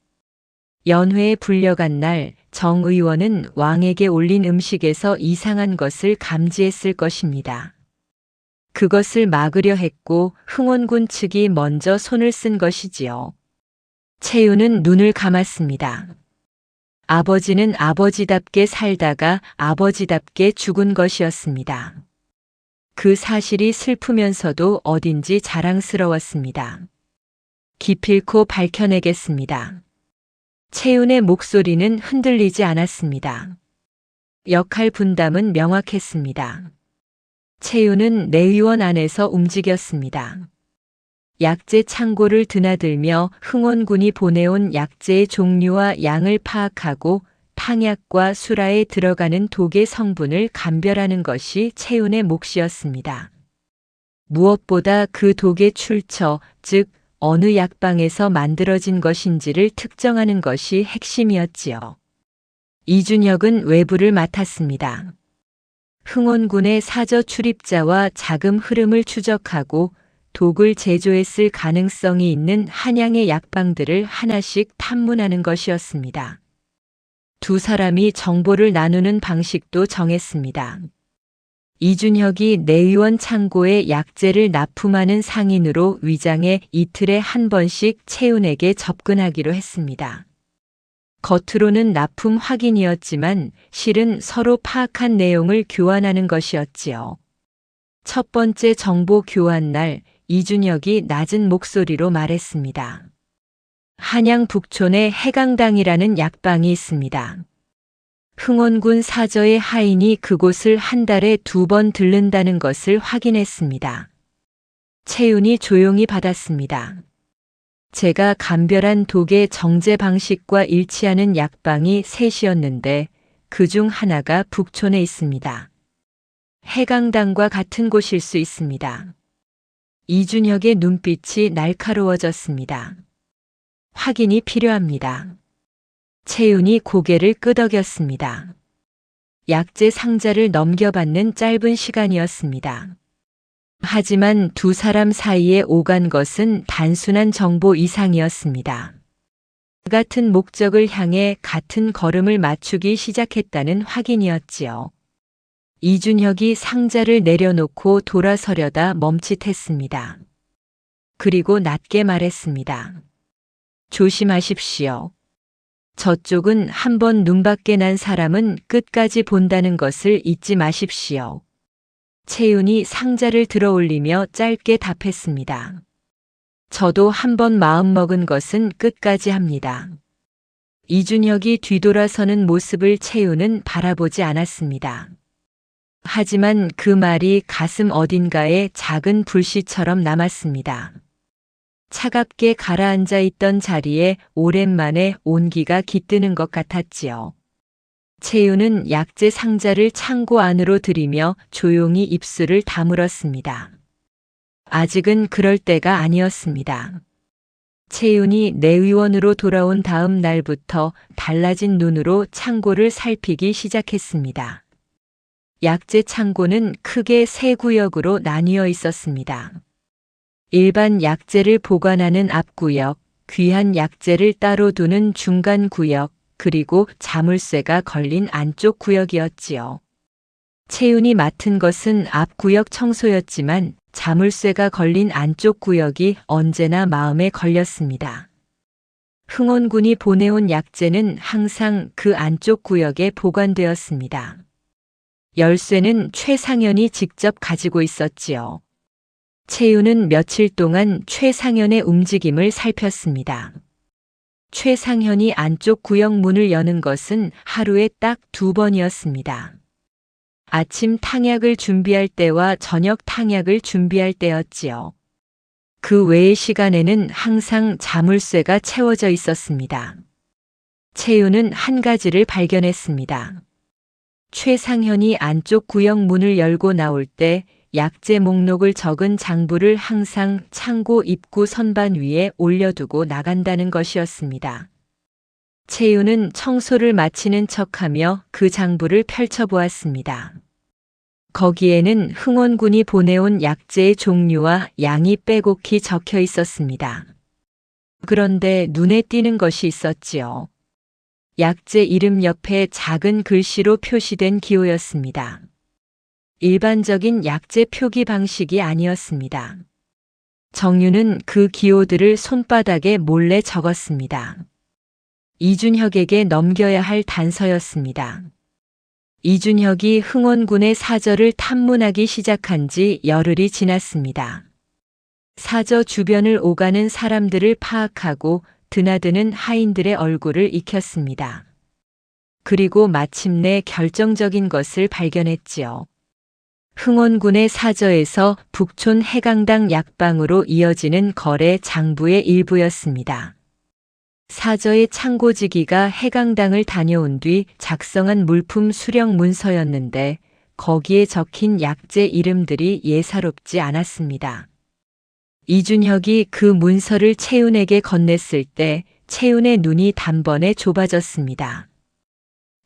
연회에 불려간 날 정 의원은 왕에게 올린 음식에서 이상한 것을 감지했을 것입니다. 그것을 막으려 했고 흥원군 측이 먼저 손을 쓴 것이지요. 채윤은 눈을 감았습니다. 아버지는 아버지답게 살다가 아버지답게 죽은 것이었습니다. 그 사실이 슬프면서도 어딘지 자랑스러웠습니다. 기필코 밝혀내겠습니다. 채윤의 목소리는 흔들리지 않았습니다. 역할 분담은 명확했습니다. 채윤은 내의원 안에서 움직였습니다. 약재 창고를 드나들며 흥원군이 보내온 약재의 종류와 양을 파악하고 탕약과 수라에 들어가는 독의 성분을 감별하는 것이 채윤의 몫이었습니다. 무엇보다 그 독의 출처, 즉 어느 약방에서 만들어진 것인지를 특정하는 것이 핵심이었지요. 이준혁은 외부를 맡았습니다. 흥원군의 사저 출입자와 자금 흐름을 추적하고 독을 제조했을 가능성이 있는 한양의 약방들을 하나씩 탐문하는 것이었습니다. 두 사람이 정보를 나누는 방식도 정했습니다. 이준혁이 내의원 창고에 약재를 납품하는 상인으로 위장해 이틀에 한 번씩 채윤에게 접근하기로 했습니다. 겉으로는 납품 확인이었지만 실은 서로 파악한 내용을 교환하는 것이었지요. 첫 번째 정보 교환 날 이준혁이 낮은 목소리로 말했습니다. 한양 북촌에 해강당이라는 약방이 있습니다. 흥원군 사저의 하인이 그곳을 한 달에 2번 들른다는 것을 확인했습니다. 채윤이 조용히 받았습니다. 제가 감별한 독의 정제 방식과 일치하는 약방이 3이었는데 그중 하나가 북촌에 있습니다. 해강당과 같은 곳일 수 있습니다. 이준혁의 눈빛이 날카로워졌습니다. 확인이 필요합니다. 채윤이 고개를 끄덕였습니다. 약재 상자를 넘겨받는 짧은 시간이었습니다. 하지만 두 사람 사이에 오간 것은 단순한 정보 이상이었습니다. 같은 목적을 향해 같은 걸음을 맞추기 시작했다는 확인이었지요. 이준혁이 상자를 내려놓고 돌아서려다 멈칫했습니다. 그리고 낮게 말했습니다. 조심하십시오. 저쪽은 한번 눈밖에 난 사람은 끝까지 본다는 것을 잊지 마십시오. 채윤이 상자를 들어 올리며 짧게 답했습니다. 저도 한번 마음먹은 것은 끝까지 합니다. 이준혁이 뒤돌아서는 모습을 채윤은 바라보지 않았습니다. 하지만 그 말이 가슴 어딘가에 작은 불씨처럼 남았습니다. 차갑게 가라앉아 있던 자리에 오랜만에 온기가 깃드는 것 같았지요. 채윤은 약재 상자를 창고 안으로 들이며 조용히 입술을 다물었습니다. 아직은 그럴 때가 아니었습니다. 채윤이 내의원으로 돌아온 다음 날부터 달라진 눈으로 창고를 살피기 시작했습니다. 약재 창고는 크게 3구역으로 나뉘어 있었습니다. 일반 약재를 보관하는 앞구역, 귀한 약재를 따로 두는 중간 구역, 그리고 자물쇠가 걸린 안쪽 구역이었지요. 채윤이 맡은 것은 앞 구역 청소였지만 자물쇠가 걸린 안쪽 구역이 언제나 마음에 걸렸습니다. 흥원군이 보내온 약재는 항상 그 안쪽 구역에 보관되었습니다. 열쇠는 최상현이 직접 가지고 있었지요. 채윤은 며칠 동안 최상현의 움직임을 살폈습니다. 최상현이 안쪽 구역 문을 여는 것은 하루에 딱 2번이었습니다. 아침 탕약을 준비할 때와 저녁 탕약을 준비할 때였지요. 그 외의 시간에는 항상 자물쇠가 채워져 있었습니다. 채윤은 한 가지를 발견했습니다. 최상현이 안쪽 구역 문을 열고 나올 때 약재 목록을 적은 장부를 항상 창고 입구 선반 위에 올려두고 나간다는 것이었습니다. 채윤은 청소를 마치는 척하며 그 장부를 펼쳐보았습니다. 거기에는 흥원군이 보내온 약재의 종류와 양이 빼곡히 적혀 있었습니다. 그런데 눈에 띄는 것이 있었지요. 약재 이름 옆에 작은 글씨로 표시된 기호였습니다. 일반적인 약재 표기 방식이 아니었습니다. 정유는 그 기호들을 손바닥에 몰래 적었습니다. 이준혁에게 넘겨야 할 단서였습니다. 이준혁이 흥원군의 사저를 탐문하기 시작한 지 열흘이 지났습니다. 사저 주변을 오가는 사람들을 파악하고 드나드는 하인들의 얼굴을 익혔습니다. 그리고 마침내 결정적인 것을 발견했지요. 흥원군의 사저에서 북촌 해강당 약방으로 이어지는 거래 장부의 일부였습니다. 사저의 창고지기가 해강당을 다녀온 뒤 작성한 물품 수령 문서였는데 거기에 적힌 약재 이름들이 예사롭지 않았습니다. 이준혁이 그 문서를 채윤에게 건넸을 때 채윤의 눈이 단번에 좁아졌습니다.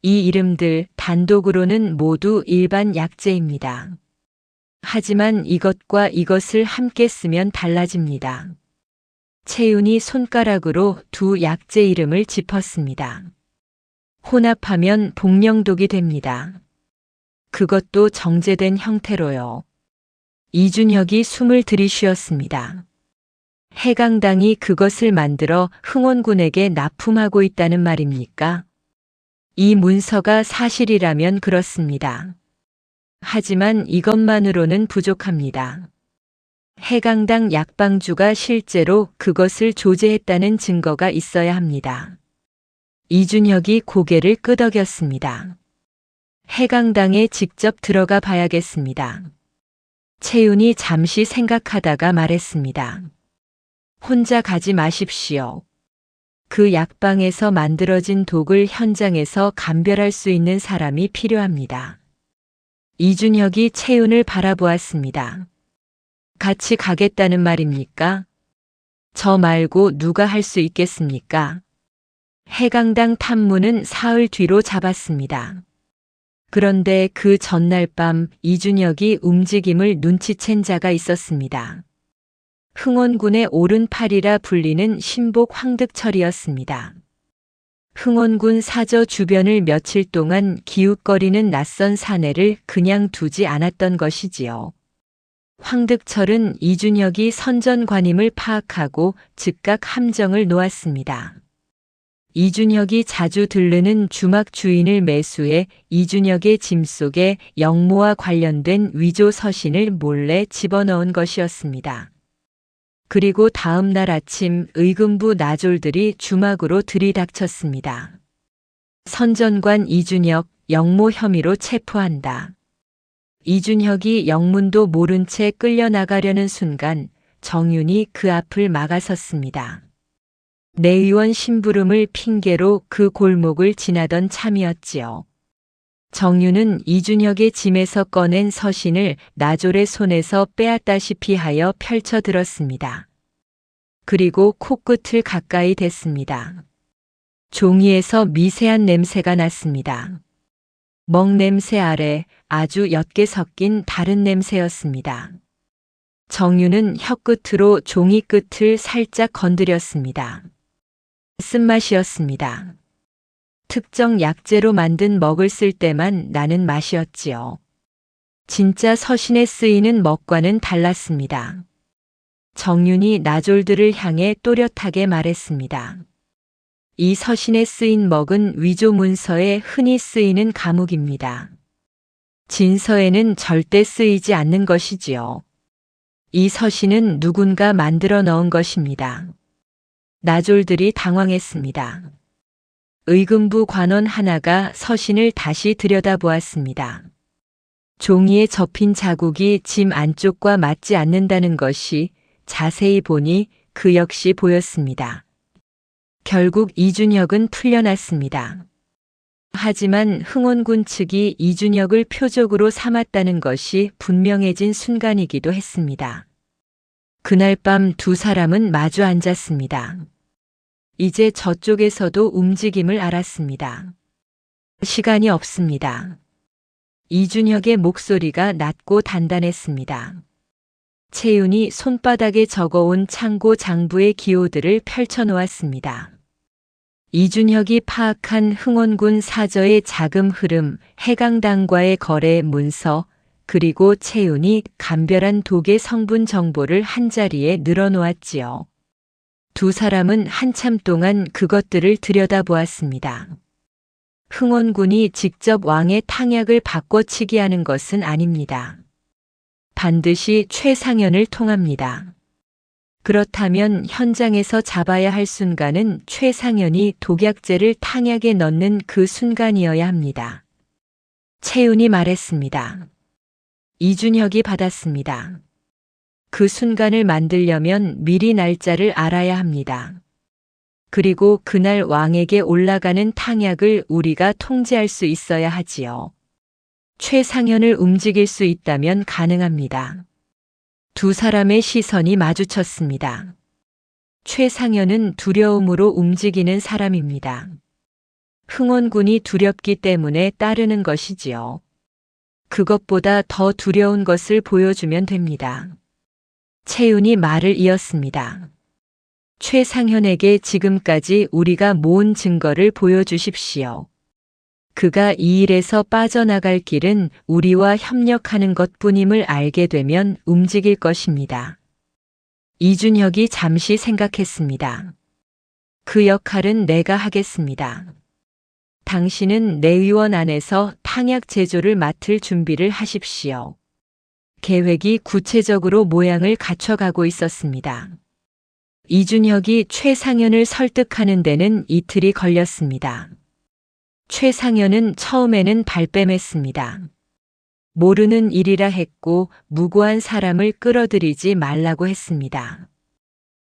이 이름들 단독으로는 모두 일반 약재입니다. 하지만 이것과 이것을 함께 쓰면 달라집니다. 채윤이 손가락으로 두 약재 이름을 짚었습니다. 혼합하면 복령독이 됩니다. 그것도 정제된 형태로요. 이준혁이 숨을 들이쉬었습니다. 해강당이 그것을 만들어 흥원군에게 납품하고 있다는 말입니까? 이 문서가 사실이라면 그렇습니다. 하지만 이것만으로는 부족합니다. 해강당 약방주가 실제로 그것을 조제했다는 증거가 있어야 합니다. 이준혁이 고개를 끄덕였습니다. 해강당에 직접 들어가 봐야겠습니다. 채윤이 잠시 생각하다가 말했습니다. 혼자 가지 마십시오. 그 약방에서 만들어진 독을 현장에서 감별할 수 있는 사람이 필요합니다. 이준혁이 채윤을 바라보았습니다. 같이 가겠다는 말입니까? 저 말고 누가 할 수 있겠습니까? 해강당 탐문은 사흘 뒤로 잡았습니다. 그런데 그 전날 밤 이준혁이 움직임을 눈치챈 자가 있었습니다. 흥원군의 오른팔이라 불리는 신복 황득철이었습니다. 흥원군 사저 주변을 며칠 동안 기웃거리는 낯선 사내를 그냥 두지 않았던 것이지요. 황득철은 이준혁이 선전관임을 파악하고 즉각 함정을 놓았습니다. 이준혁이 자주 들르는 주막 주인을 매수해 이준혁의 짐 속에 영모와 관련된 위조 서신을 몰래 집어넣은 것이었습니다. 그리고 다음 날 아침 의금부 나졸들이 주막으로 들이닥쳤습니다. 선전관 이준혁 영모 혐의로 체포한다. 이준혁이 영문도 모른 채 끌려나가려는 순간 정윤이 그 앞을 막아섰습니다. 내의원 심부름을 핑계로 그 골목을 지나던 참이었지요. 정윤은 이준혁의 짐에서 꺼낸 서신을 나졸의 손에서 빼앗다시피 하여 펼쳐들었습니다. 그리고 코끝을 가까이 댔습니다. 종이에서 미세한 냄새가 났습니다. 먹 냄새 아래 아주 옅게 섞인 다른 냄새였습니다. 정유는 혀끝으로 종이 끝을 살짝 건드렸습니다. 쓴맛이었습니다. 특정 약재로 만든 먹을 쓸 때만 나는 맛이었지요. 진짜 서신에 쓰이는 먹과는 달랐습니다. 정윤이 나졸들을 향해 또렷하게 말했습니다. 이 서신에 쓰인 먹은 위조 문서에 흔히 쓰이는 감옥입니다. 진서에는 절대 쓰이지 않는 것이지요. 이 서신은 누군가 만들어 넣은 것입니다. 나졸들이 당황했습니다. 의금부 관원 하나가 서신을 다시 들여다보았습니다. 종이에 접힌 자국이 짐 안쪽과 맞지 않는다는 것이 자세히 보니 그 역시 보였습니다. 결국 이준혁은 풀려났습니다. 하지만 흥원군 측이 이준혁을 표적으로 삼았다는 것이 분명해진 순간이기도 했습니다. 그날 밤 두 사람은 마주 앉았습니다. 이제 저쪽에서도 움직임을 알았습니다. 시간이 없습니다. 이준혁의 목소리가 낮고 단단했습니다. 채윤이 손바닥에 적어온 창고 장부의 기호들을 펼쳐놓았습니다. 이준혁이 파악한 흥원군 사저의 자금 흐름, 해강당과의 거래 문서, 그리고 채윤이 감별한 독의 성분 정보를 한자리에 늘어놓았지요. 두 사람은 한참 동안 그것들을 들여다보았습니다. 흥원군이 직접 왕의 탕약을 바꿔치기 하는 것은 아닙니다. 반드시 최상현을 통합니다. 그렇다면 현장에서 잡아야 할 순간은 최상현이 독약제를 탕약에 넣는 그 순간이어야 합니다. 채윤이 말했습니다. 이준혁이 받았습니다. 그 순간을 만들려면 미리 날짜를 알아야 합니다. 그리고 그날 왕에게 올라가는 탕약을 우리가 통제할 수 있어야 하지요. 최상현을 움직일 수 있다면 가능합니다. 두 사람의 시선이 마주쳤습니다. 최상현은 두려움으로 움직이는 사람입니다. 흥원군이 두렵기 때문에 따르는 것이지요. 그것보다 더 두려운 것을 보여주면 됩니다. 채윤이 말을 이었습니다. 최상현에게 지금까지 우리가 모은 증거를 보여주십시오. 그가 이 일에서 빠져나갈 길은 우리와 협력하는 것뿐임을 알게 되면 움직일 것입니다. 이준혁이 잠시 생각했습니다. 그 역할은 내가 하겠습니다. 당신은 내의원 안에서 탕약 제조를 맡을 준비를 하십시오. 계획이 구체적으로 모양을 갖춰가고 있었습니다. 이준혁이 최상현을 설득하는 데는 이틀이 걸렸습니다. 최상현은 처음에는 발뺌했습니다. 모르는 일이라 했고 무고한 사람을 끌어들이지 말라고 했습니다.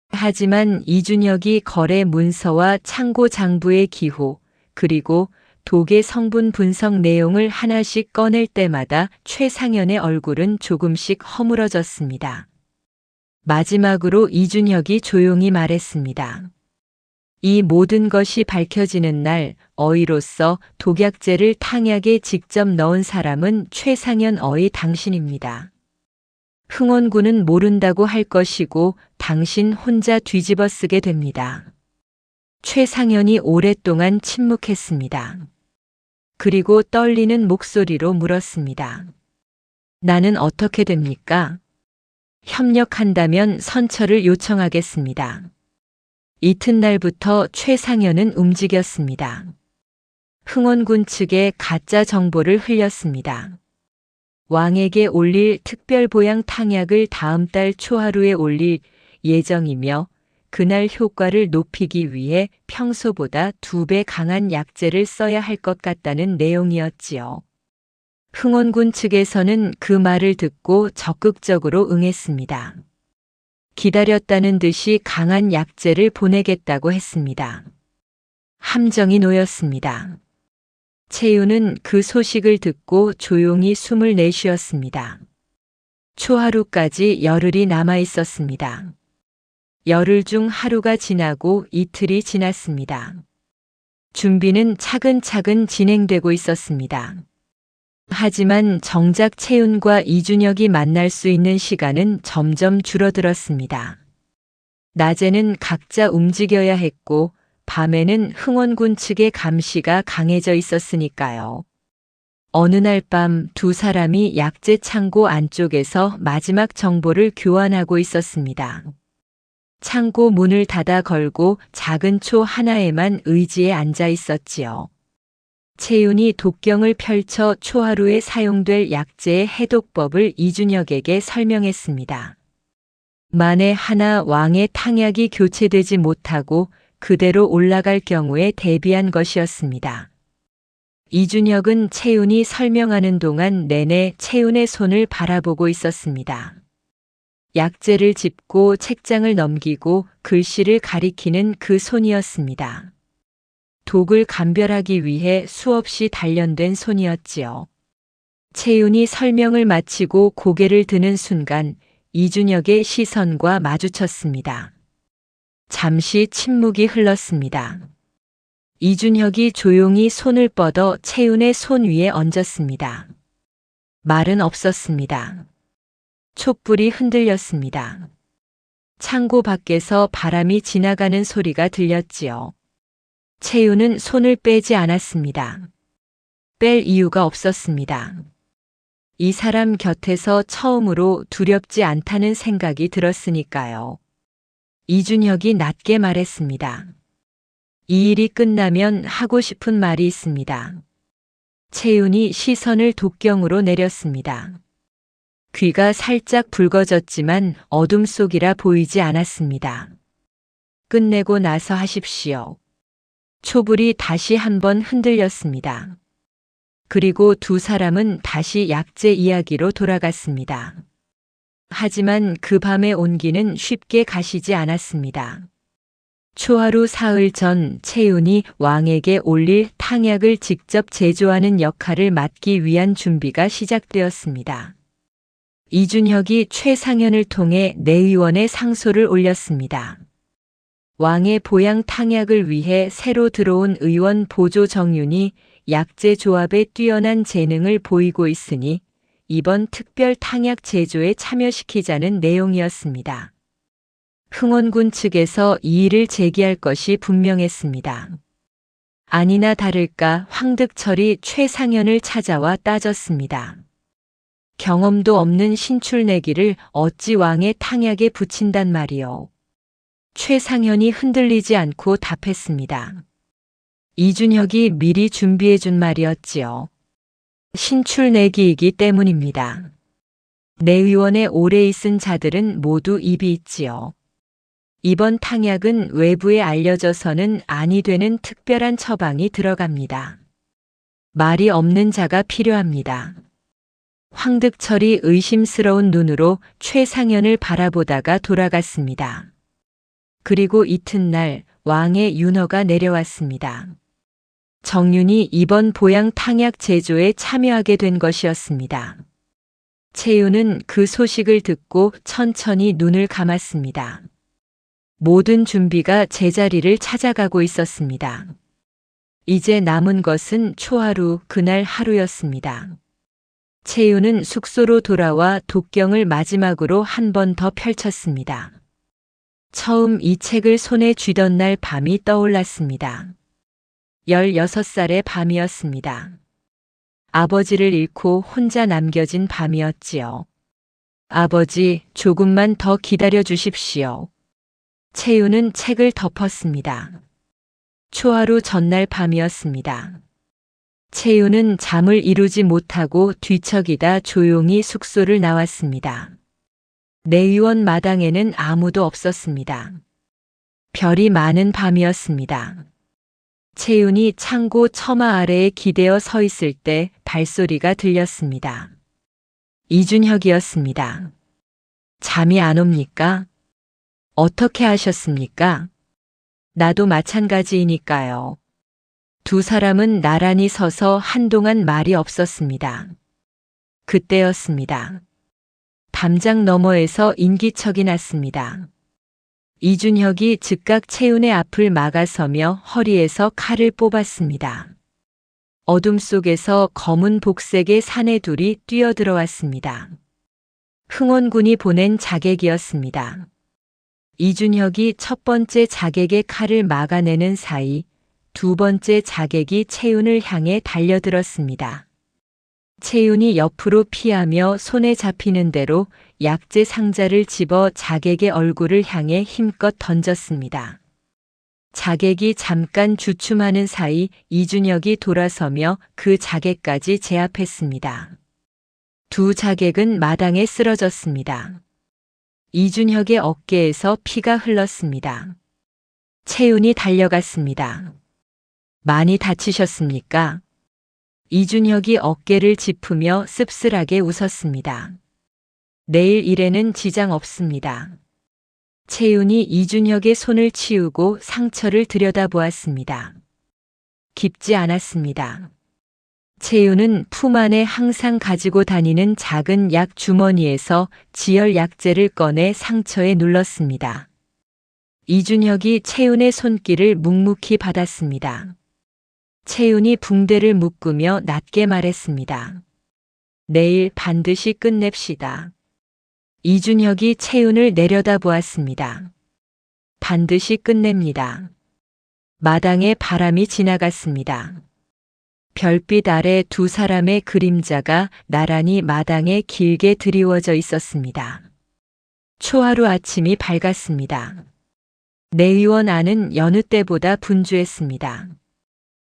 하지만 이준혁이 거래 문서와 창고 장부의 기호, 그리고 독의 성분 분석 내용을 하나씩 꺼낼 때마다 최상현의 얼굴은 조금씩 허물어졌습니다. 마지막으로 이준혁이 조용히 말했습니다. 이 모든 것이 밝혀지는 날 어이로서 독약제를 탕약에 직접 넣은 사람은 최상현 어이 당신입니다. 흥원군은 모른다고 할 것이고 당신 혼자 뒤집어 쓰게 됩니다. 최상현이 오랫동안 침묵했습니다. 그리고 떨리는 목소리로 물었습니다. 나는 어떻게 됩니까? 협력한다면 선처를 요청하겠습니다. 이튿날부터 최상현은 움직였습니다. 흥원군 측에 가짜 정보를 흘렸습니다. 왕에게 올릴 특별보양 탕약을 다음 달 초하루에 올릴 예정이며 그날 효과를 높이기 위해 평소보다 2배 강한 약재를 써야 할 것 같다는 내용이었지요. 흥원군 측에서는 그 말을 듣고 적극적으로 응했습니다. 기다렸다는 듯이 강한 약재를 보내겠다고 했습니다. 함정이 놓였습니다. 채윤은 그 소식을 듣고 조용히 숨을 내쉬었습니다. 초하루까지 열흘이 남아 있었습니다. 열흘 중 하루가 지나고 이틀이 지났습니다. 준비는 차근차근 진행되고 있었습니다. 하지만 정작 채윤과 이준혁이 만날 수 있는 시간은 점점 줄어들었습니다. 낮에는 각자 움직여야 했고 밤에는 흥원군 측의 감시가 강해져 있었으니까요. 어느 날 밤 두 사람이 약재 창고 안쪽에서 마지막 정보를 교환하고 있었습니다. 창고 문을 닫아 걸고 작은 초 하나에만 의지에 앉아 있었지요. 채윤이 독경을 펼쳐 초하루에 사용될 약재의 해독법을 이준혁에게 설명했습니다. 만에 하나 왕의 탕약이 교체되지 못하고 그대로 올라갈 경우에 대비한 것이었습니다. 이준혁은 채윤이 설명하는 동안 내내 채윤의 손을 바라보고 있었습니다. 약재를 짚고 책장을 넘기고 글씨를 가리키는 그 손이었습니다. 독을 감별하기 위해 수없이 단련된 손이었지요. 채윤이 설명을 마치고 고개를 드는 순간 이준혁의 시선과 마주쳤습니다. 잠시 침묵이 흘렀습니다. 이준혁이 조용히 손을 뻗어 채윤의 손 위에 얹었습니다. 말은 없었습니다. 촛불이 흔들렸습니다. 창고 밖에서 바람이 지나가는 소리가 들렸지요. 채윤은 손을 빼지 않았습니다. 뺄 이유가 없었습니다. 이 사람 곁에서 처음으로 두렵지 않다는 생각이 들었으니까요. 이준혁이 낮게 말했습니다. 이 일이 끝나면 하고 싶은 말이 있습니다. 채윤이 시선을 독경으로 내렸습니다. 귀가 살짝 붉어졌지만 어둠 속이라 보이지 않았습니다. 끝내고 나서 하십시오. 촛불이 다시 한번 흔들렸습니다. 그리고 두 사람은 다시 약재 이야기로 돌아갔습니다. 하지만 그 밤의 온기는 쉽게 가시지 않았습니다. 초하루 사흘 전 채윤이 왕에게 올릴 탕약을 직접 제조하는 역할을 맡기 위한 준비가 시작되었습니다. 이준혁이 최상현을 통해 내의원에 상소를 올렸습니다. 왕의 보양 탕약을 위해 새로 들어온 의원 보조 정윤이 약재 조합에 뛰어난 재능을 보이고 있으니 이번 특별 탕약 제조에 참여시키자는 내용이었습니다. 흥원군 측에서 이의를 제기할 것이 분명했습니다. 아니나 다를까 황득철이 최상현을 찾아와 따졌습니다. 경험도 없는 신출내기를 어찌 왕의 탕약에 붙인단 말이오. 최상현이 흔들리지 않고 답했습니다. 이준혁이 미리 준비해 준 말이었지요. 신출내기이기 때문입니다. 내의원에 오래 있은 자들은 모두 입이 있지요. 이번 탕약은 외부에 알려져서는 아니 되는 특별한 처방이 들어갑니다. 말이 없는 자가 필요합니다. 황득철이 의심스러운 눈으로 최상현을 바라보다가 돌아갔습니다. 그리고 이튿날 왕의 윤허가 내려왔습니다. 정윤이 이번 보양 탕약 제조에 참여하게 된 것이었습니다. 채윤은 그 소식을 듣고 천천히 눈을 감았습니다. 모든 준비가 제자리를 찾아가고 있었습니다. 이제 남은 것은 초하루 그날 하루였습니다. 채윤은 숙소로 돌아와 독경을 마지막으로 한 번 더 펼쳤습니다. 처음 이 책을 손에 쥐던 날 밤이 떠올랐습니다. 16살의 밤이었습니다. 아버지를 잃고 혼자 남겨진 밤이었지요. 아버지, 조금만 더 기다려 주십시오. 채윤은 책을 덮었습니다. 초하루 전날 밤이었습니다. 채윤은 잠을 이루지 못하고 뒤척이다 조용히 숙소를 나왔습니다. 내의원 마당에는 아무도 없었습니다. 별이 많은 밤이었습니다. 채윤이 창고 처마 아래에 기대어 서 있을 때 발소리가 들렸습니다. 이준혁이었습니다. 잠이 안 옵니까? 어떻게 하셨습니까? 나도 마찬가지이니까요. 두 사람은 나란히 서서 한동안 말이 없었습니다. 그때였습니다. 담장 너머에서 인기척이 났습니다. 이준혁이 즉각 채윤의 앞을 막아서며 허리에서 칼을 뽑았습니다. 어둠 속에서 검은 복색의 사내둘이 뛰어들어왔습니다. 흥원군이 보낸 자객이었습니다. 이준혁이 첫 번째 자객의 칼을 막아내는 사이 두 번째 자객이 채윤을 향해 달려들었습니다. 채윤이 옆으로 피하며 손에 잡히는 대로 약재 상자를 집어 자객의 얼굴을 향해 힘껏 던졌습니다. 자객이 잠깐 주춤하는 사이 이준혁이 돌아서며 그 자객까지 제압했습니다. 두 자객은 마당에 쓰러졌습니다. 이준혁의 어깨에서 피가 흘렀습니다. 채윤이 달려갔습니다. 많이 다치셨습니까? 이준혁이 어깨를 짚으며 씁쓸하게 웃었습니다. 내일 일에는 지장 없습니다. 채윤이 이준혁의 손을 치우고 상처를 들여다보았습니다. 깊지 않았습니다. 채윤은 품 안에 항상 가지고 다니는 작은 약 주머니에서 지혈 약재를 꺼내 상처에 눌렀습니다. 이준혁이 채윤의 손길을 묵묵히 받았습니다. 채윤이 붕대를 묶으며 낮게 말했습니다. 내일 반드시 끝냅시다. 이준혁이 채윤을 내려다보았습니다. 반드시 끝냅니다. 마당에 바람이 지나갔습니다. 별빛 아래 두 사람의 그림자가 나란히 마당에 길게 드리워져 있었습니다. 초하루 아침이 밝았습니다. 내의원 안은 여느 때보다 분주했습니다.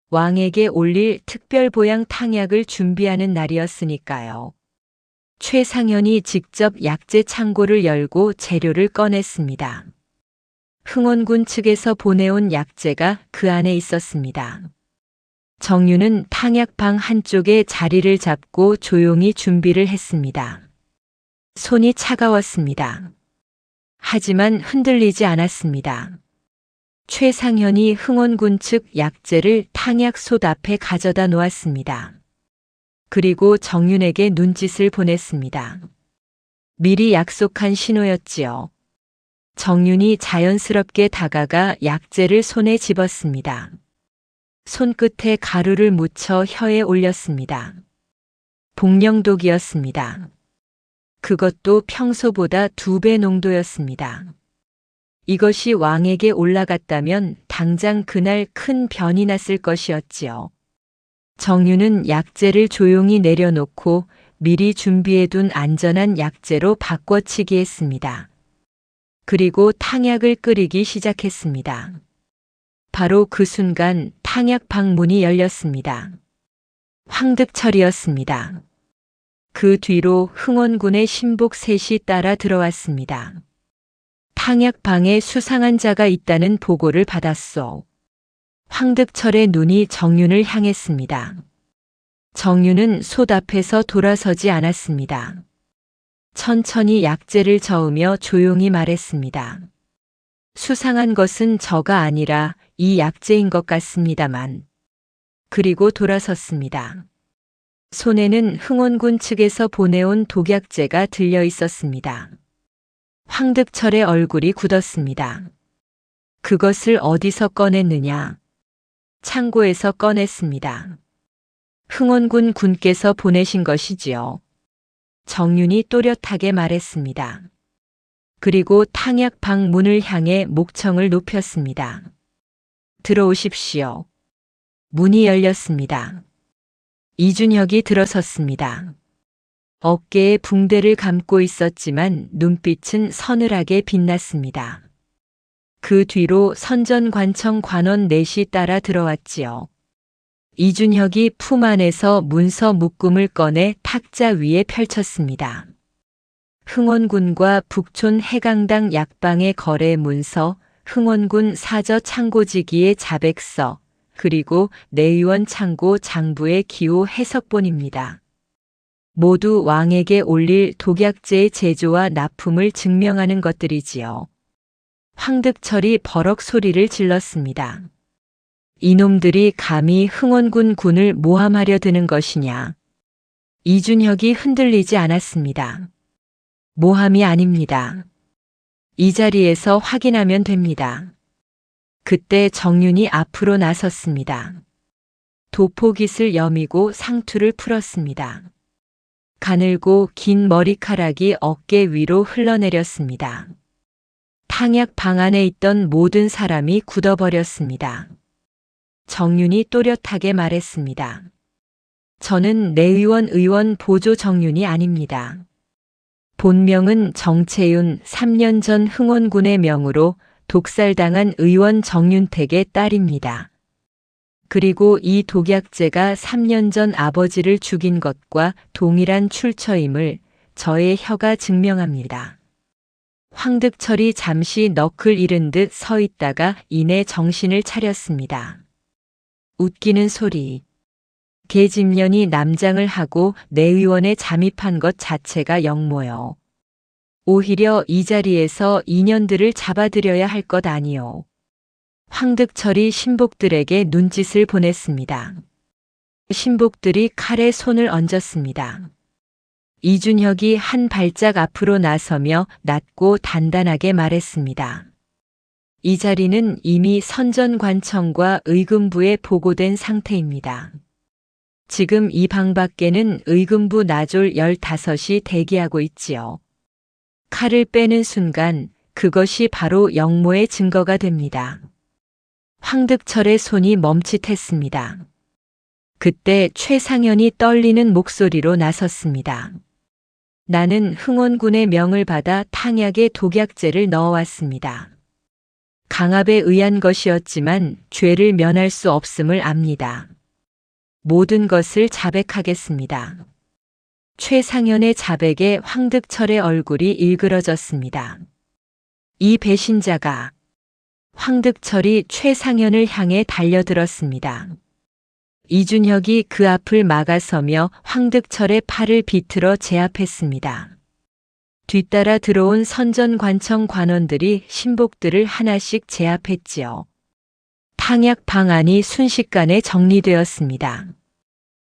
왕에게 올릴 특별 보양 탕약을 준비하는 날이었으니까요. 최상현이 직접 약재 창고를 열고 재료를 꺼냈습니다. 흥원군 측에서 보내온 약재가 그 안에 있었습니다. 정유는 탕약방 한쪽에 자리를 잡고 조용히 준비를 했습니다. 손이 차가웠습니다. 하지만 흔들리지 않았습니다. 최상현이 흥원군 측 약재를 탕약솥 앞에 가져다 놓았습니다. 그리고 정윤에게 눈짓을 보냈습니다. 미리 약속한 신호였지요. 정윤이 자연스럽게 다가가 약재를 손에 집었습니다. 손끝에 가루를 묻혀 혀에 올렸습니다. 복령독이었습니다. 그것도 평소보다 2배 농도였습니다. 이것이 왕에게 올라갔다면 당장 그날 큰 변이 났을 것이었지요. 정유는 약재를 조용히 내려놓고 미리 준비해둔 안전한 약재로 바꿔치기 했습니다. 그리고 탕약을 끓이기 시작했습니다. 바로 그 순간 탕약방 문이 열렸습니다. 황득철이었습니다. 그 뒤로 흥원군의 신복 셋이 따라 들어왔습니다. 탕약방에 수상한 자가 있다는 보고를 받았소. 황득철의 눈이 정윤을 향했습니다. 정윤은 솥 앞에서 돌아서지 않았습니다. 천천히 약재를 저으며 조용히 말했습니다. 수상한 것은 저가 아니라 이 약재인 것 같습니다만. 그리고 돌아섰습니다. 손에는 흥원군 측에서 보내온 독약재가 들려 있었습니다. 황득철의 얼굴이 굳었습니다. 그것을 어디서 꺼냈느냐? 창고에서 꺼냈습니다. 흥원군 군께서 보내신 것이지요. 정윤이 또렷하게 말했습니다. 그리고 탕약방 문을 향해 목청을 높였습니다. 들어오십시오. 문이 열렸습니다. 이준혁이 들어섰습니다. 어깨에 붕대를 감고 있었지만 눈빛은 서늘하게 빛났습니다. 그 뒤로 선전관청 관원 넷이 따라 들어왔지요. 이준혁이 품 안에서 문서 묶음을 꺼내 탁자 위에 펼쳤습니다. 흥원군과 북촌 해강당 약방의 거래 문서, 흥원군 사저 창고지기의 자백서, 그리고 내의원 창고 장부의 기호 해석본입니다. 모두 왕에게 올릴 독약제의 제조와 납품을 증명하는 것들이지요. 황득철이 버럭 소리를 질렀습니다. 이놈들이 감히 흥원군 군을 모함하려 드는 것이냐. 이준혁이 흔들리지 않았습니다. 모함이 아닙니다. 이 자리에서 확인하면 됩니다. 그때 정윤이 앞으로 나섰습니다. 도포깃을 여미고 상투를 풀었습니다. 가늘고 긴 머리카락이 어깨 위로 흘러내렸습니다. 탕약 방 안에 있던 모든 사람이 굳어버렸습니다. 정윤이 또렷하게 말했습니다. 저는 내의원 의원 보조 정윤이 아닙니다. 본명은 정채윤, 3년 전 흥원군의 명으로 독살당한 의원 정윤택의 딸입니다. 그리고 이 독약제가 3년 전 아버지를 죽인 것과 동일한 출처임을 저의 혀가 증명합니다. 황득철이 잠시 너클 잃은 듯 서 있다가 이내 정신을 차렸습니다. 웃기는 소리. 계집년이 남장을 하고 내의원에 잠입한 것 자체가 역모요. 오히려 이 자리에서 인연들을 잡아들여야 할 것 아니요. 황득철이 신복들에게 눈짓을 보냈습니다. 신복들이 칼에 손을 얹었습니다. 이준혁이 한 발짝 앞으로 나서며 낮고 단단하게 말했습니다. 이 자리는 이미 선전관청과 의금부에 보고된 상태입니다. 지금 이 방 밖에는 의금부 나졸 15이 대기하고 있지요. 칼을 빼는 순간 그것이 바로 역모의 증거가 됩니다. 황득철의 손이 멈칫했습니다. 그때 최상현이 떨리는 목소리로 나섰습니다. 나는 흥원군의 명을 받아 탕약에 독약제를 넣어왔습니다. 강압에 의한 것이었지만 죄를 면할 수 없음을 압니다. 모든 것을 자백하겠습니다. 최상현의 자백에 황득철의 얼굴이 일그러졌습니다. 이 배신자가. 황득철이 최상현을 향해 달려들었습니다. 이준혁이 그 앞을 막아서며 황득철의 팔을 비틀어 제압했습니다. 뒤따라 들어온 선전관청 관원들이 신복들을 하나씩 제압했지요. 탕약 방안이 순식간에 정리되었습니다.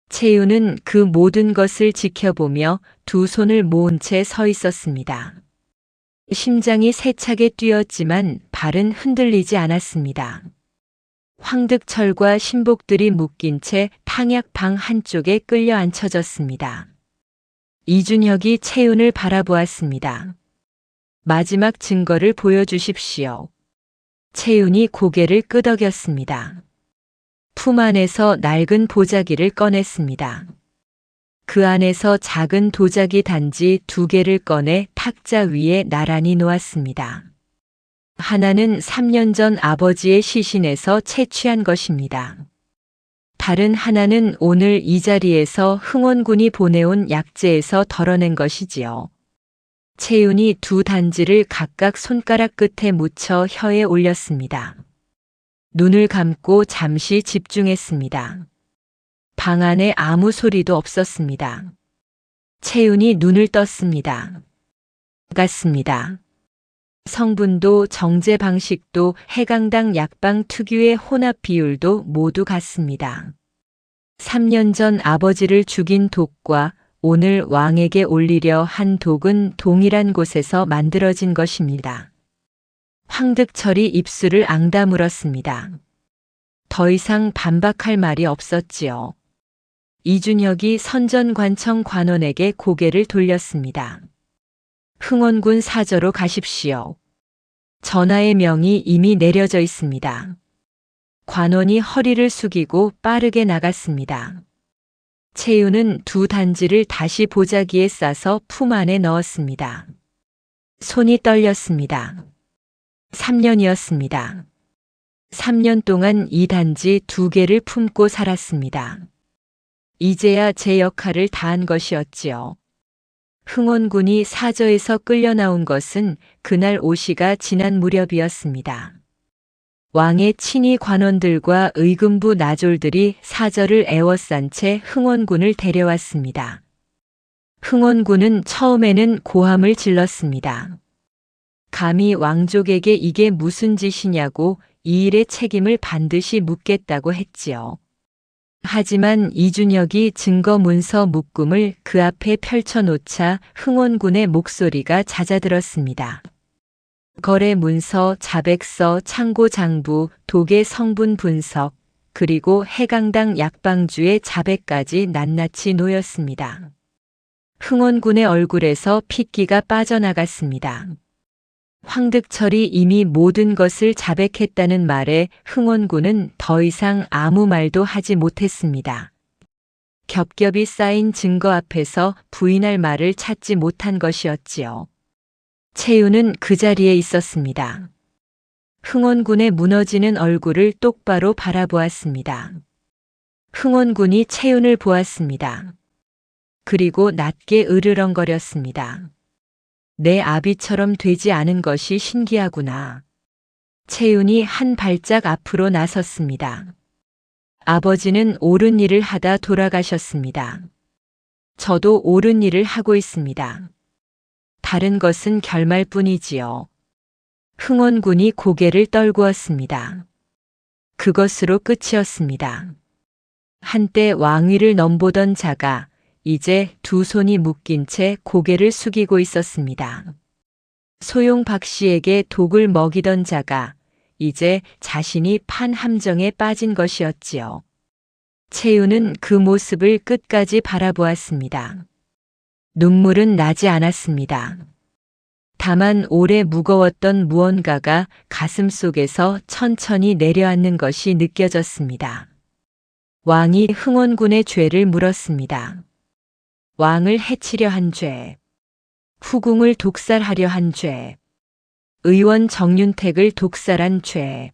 채윤은 그 모든 것을 지켜보며 두 손을 모은 채 서 있었습니다. 심장이 세차게 뛰었지만 발은 흔들리지 않았습니다. 황득철과 신복들이 묶인 채 탕약 방 한쪽에 끌려 앉혀졌습니다. 이준혁이 채윤을 바라보았습니다. 마지막 증거를 보여주십시오. 채윤이 고개를 끄덕였습니다. 품 안에서 낡은 보자기를 꺼냈습니다. 그 안에서 작은 도자기 단지 2개를 꺼내 탁자 위에 나란히 놓았습니다. 하나는 3년 전 아버지의 시신에서 채취한 것입니다. 다른 하나는 오늘 이 자리에서 흥원군이 보내온 약재에서 덜어낸 것이지요. 채윤이 2 단지를 각각 손가락 끝에 묻혀 혀에 올렸습니다. 눈을 감고 잠시 집중했습니다. 방 안에 아무 소리도 없었습니다. 채윤이 눈을 떴습니다. 같습니다. 성분도 정제 방식도 해강당 약방 특유의 혼합 비율도 모두 같습니다. 3년 전 아버지를 죽인 독과 오늘 왕에게 올리려 한 독은 동일한 곳에서 만들어진 것입니다. 황득철이 입술을 앙다물었습니다. 더 이상 반박할 말이 없었지요. 이준혁이 선전관청 관원에게 고개를 돌렸습니다. 흥원군 사저로 가십시오. 전하의 명이 이미 내려져 있습니다. 관원이 허리를 숙이고 빠르게 나갔습니다. 채윤은 2 단지를 다시 보자기에 싸서 품 안에 넣었습니다. 손이 떨렸습니다. 3년이었습니다. 3년 동안 이 단지 2개를 품고 살았습니다. 이제야 제 역할을 다한 것이었지요. 흥원군이 사저에서 끌려 나온 것은 그날 오시가 지난 무렵이었습니다. 왕의 친위 관원들과 의금부 나졸들이 사저를 에워싼 채 흥원군을 데려왔습니다. 흥원군은 처음에는 고함을 질렀습니다. 감히 왕족에게 이게 무슨 짓이냐고 이 일의 책임을 반드시 묻겠다고 했지요. 하지만 이준혁이 증거 문서 묶음을 그 앞에 펼쳐놓자 흥원군의 목소리가 잦아들었습니다. 거래 문서, 자백서, 창고 장부, 독의 성분 분석, 그리고 해강당 약방주의 자백까지 낱낱이 놓였습니다. 흥원군의 얼굴에서 핏기가 빠져나갔습니다. 황득철이 이미 모든 것을 자백했다는 말에 흥원군은 더 이상 아무 말도 하지 못했습니다. 겹겹이 쌓인 증거 앞에서 부인할 말을 찾지 못한 것이었지요. 채윤은 그 자리에 있었습니다. 흥원군의 무너지는 얼굴을 똑바로 바라보았습니다. 흥원군이 채윤을 보았습니다. 그리고 낮게 으르렁거렸습니다. 내 아비처럼 되지 않은 것이 신기하구나. 채윤이 한 발짝 앞으로 나섰습니다. 아버지는 옳은 일을 하다 돌아가셨습니다. 저도 옳은 일을 하고 있습니다. 다른 것은 결말뿐이지요. 흥원군이 고개를 떨구었습니다. 그것으로 끝이었습니다. 한때 왕위를 넘보던 자가 이제 두 손이 묶인 채 고개를 숙이고 있었습니다. 소용 박 씨에게 독을 먹이던 자가 이제 자신이 판 함정에 빠진 것이었지요. 채윤은 그 모습을 끝까지 바라보았습니다. 눈물은 나지 않았습니다. 다만 오래 무거웠던 무언가가 가슴 속에서 천천히 내려앉는 것이 느껴졌습니다. 왕이 흥원군의 죄를 물었습니다. 왕을 해치려 한 죄, 후궁을 독살하려 한 죄, 의원 정윤택을 독살한 죄,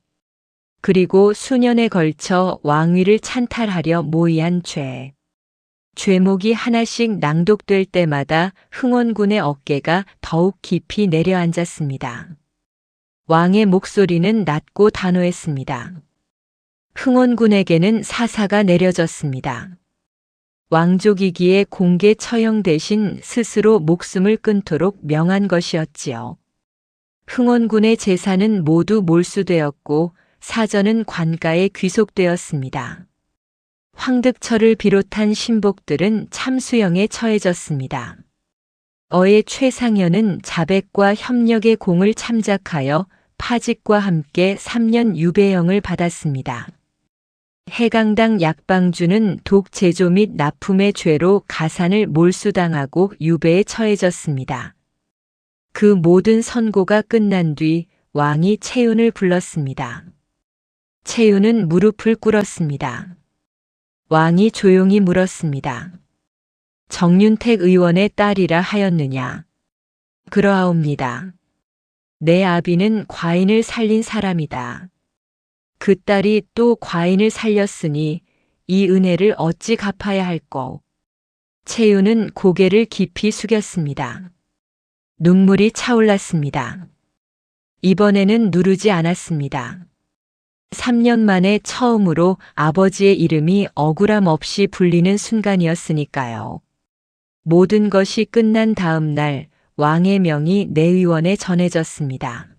그리고 수년에 걸쳐 왕위를 찬탈하려 모의한 죄. 죄목이 하나씩 낭독될 때마다 흥원군의 어깨가 더욱 깊이 내려앉았습니다. 왕의 목소리는 낮고 단호했습니다. 흥원군에게는 사사가 내려졌습니다. 왕족이기에 공개 처형 대신 스스로 목숨을 끊도록 명한 것이었지요. 흥원군의 재산은 모두 몰수되었고 사전은 관가에 귀속되었습니다. 황득철을 비롯한 신복들은 참수형에 처해졌습니다. 어의 최상현은 자백과 협력의 공을 참작하여 파직과 함께 3년 유배형을 받았습니다. 해강당 약방주는 독 제조 및 납품의 죄로 가산을 몰수당하고 유배에 처해졌습니다. 그 모든 선고가 끝난 뒤 왕이 채윤을 불렀습니다. 채윤은 무릎을 꿇었습니다. 왕이 조용히 물었습니다. 정윤택 의원의 딸이라 하였느냐? 그러하옵니다. 내 아비는 과인을 살린 사람이다. 그 딸이 또 과인을 살렸으니 이 은혜를 어찌 갚아야 할꼬? 채윤은 고개를 깊이 숙였습니다. 눈물이 차올랐습니다. 이번에는 누르지 않았습니다. 3년 만에 처음으로 아버지의 이름이 억울함 없이 불리는 순간이었으니까요. 모든 것이 끝난 다음 날 왕의 명이 내의원에 전해졌습니다.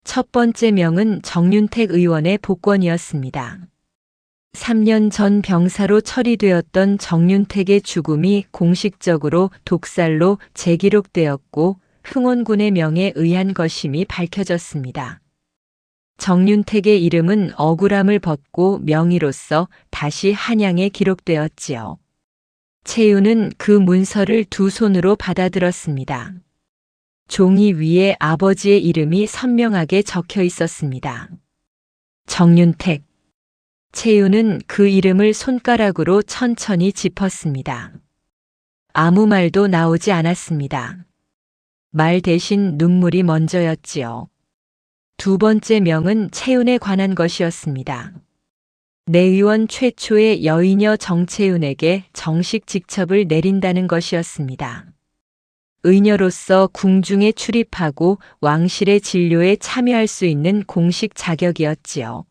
첫 번째 명은 정윤택 의원의 복권이었습니다. 3년 전 병사로 처리되었던 정윤택의 죽음이 공식적으로 독살로 재기록되었고 흥원군의 명에 의한 것임이 밝혀졌습니다. 정윤택의 이름은 억울함을 벗고 명의로서 다시 한양에 기록되었지요. 채윤은 그 문서를 두 손으로 받아들었습니다. 종이 위에 아버지의 이름이 선명하게 적혀 있었습니다. 정윤택. 채윤은 그 이름을 손가락으로 천천히 짚었습니다. 아무 말도 나오지 않았습니다. 말 대신 눈물이 먼저였지요. 두 번째 명은 채윤에 관한 것이었습니다. 내의원 최초의 여인여 정채윤에게 정식 직첩을 내린다는 것이었습니다. 의녀로서 궁중에 출입하고 왕실의 진료에 참여할 수 있는 공식 자격이었지요.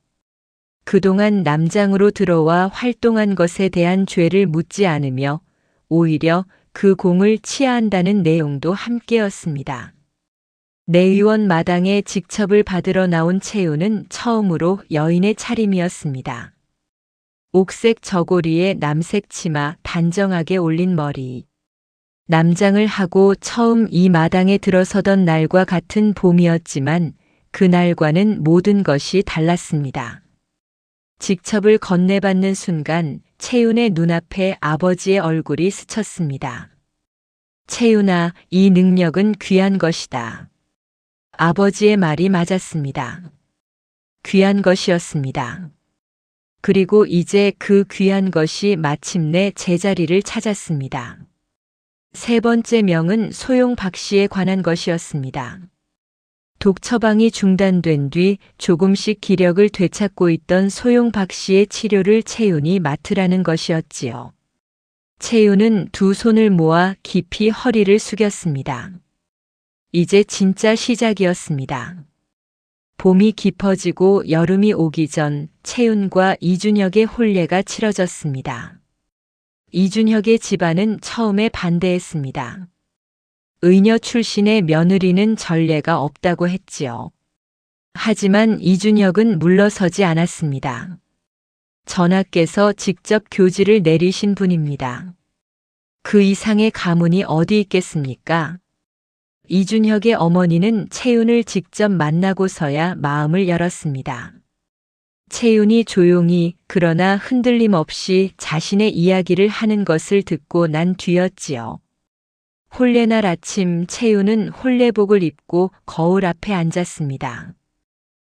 그동안 남장으로 들어와 활동한 것에 대한 죄를 묻지 않으며 오히려 그 공을 치하한다는 내용도 함께였습니다. 내의원 마당에 직첩을 받으러 나온 채윤은 처음으로 여인의 차림이었습니다. 옥색 저고리에 남색 치마, 단정하게 올린 머리. 남장을 하고 처음 이 마당에 들어서던 날과 같은 봄이었지만 그날과는 모든 것이 달랐습니다. 직첩을 건네받는 순간 채윤의 눈앞에 아버지의 얼굴이 스쳤습니다. 채윤아, 이 능력은 귀한 것이다. 아버지의 말이 맞았습니다. 귀한 것이었습니다. 그리고 이제 그 귀한 것이 마침내 제자리를 찾았습니다. 세 번째 명은 소용 박 씨에 관한 것이었습니다. 독 처방이 중단된 뒤 조금씩 기력을 되찾고 있던 소용 박 씨의 치료를 채윤이 맡으라는 것이었지요. 채윤은 두 손을 모아 깊이 허리를 숙였습니다. 이제 진짜 시작이었습니다. 봄이 깊어지고 여름이 오기 전 채윤과 이준혁의 혼례가 치러졌습니다. 이준혁의 집안은 처음에 반대했습니다. 의녀 출신의 며느리는 전례가 없다고 했지요. 하지만 이준혁은 물러서지 않았습니다. 전하께서 직접 교지를 내리신 분입니다. 그 이상의 가문이 어디 있겠습니까? 이준혁의 어머니는 채윤을 직접 만나고서야 마음을 열었습니다. 채윤이 조용히 그러나 흔들림 없이 자신의 이야기를 하는 것을 듣고 난 뒤였지요. 혼례날 아침 채윤은 혼례복을 입고 거울 앞에 앉았습니다.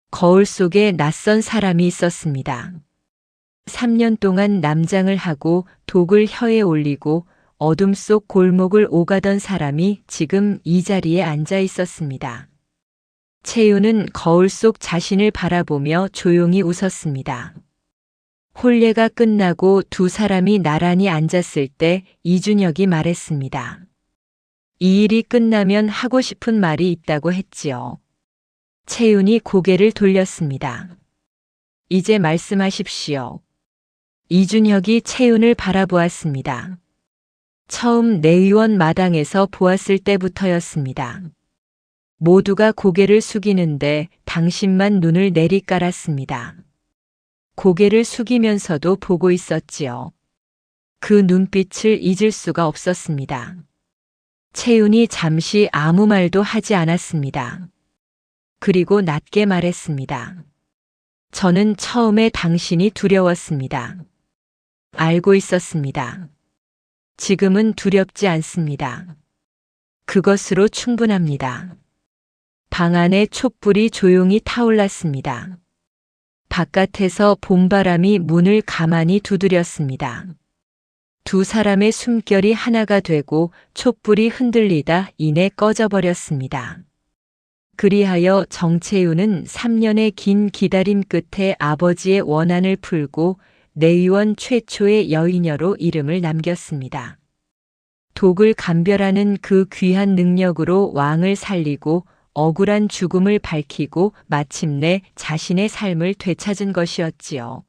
거울 속에 낯선 사람이 있었습니다. 3년 동안 남장을 하고 독을 혀에 올리고 어둠 속 골목을 오가던 사람이 지금 이 자리에 앉아 있었습니다. 채윤은 거울 속 자신을 바라보며 조용히 웃었습니다. 혼례가 끝나고 두 사람이 나란히 앉았을 때 이준혁이 말했습니다. 이 일이 끝나면 하고 싶은 말이 있다고 했지요. 채윤이 고개를 돌렸습니다. 이제 말씀하십시오. 이준혁이 채윤을 바라보았습니다. 처음 내의원 마당에서 보았을 때부터였습니다. 모두가 고개를 숙이는데 당신만 눈을 내리깔았습니다. 고개를 숙이면서도 보고 있었지요. 그 눈빛을 잊을 수가 없었습니다. 채윤이 잠시 아무 말도 하지 않았습니다. 그리고 낮게 말했습니다. 저는 처음에 당신이 두려웠습니다. 알고 있었습니다. 지금은 두렵지 않습니다. 그것으로 충분합니다. 방 안에 촛불이 조용히 타올랐습니다. 바깥에서 봄바람이 문을 가만히 두드렸습니다. 두 사람의 숨결이 하나가 되고 촛불이 흔들리다 이내 꺼져버렸습니다. 그리하여 정채윤은 3년의 긴 기다림 끝에 아버지의 원한을 풀고 내의원 최초의 여의녀로 이름을 남겼습니다. 독을 감별하는 그 귀한 능력으로 왕을 살리고 억울한 죽음을 밝히고 마침내 자신의 삶을 되찾은 것이었지요.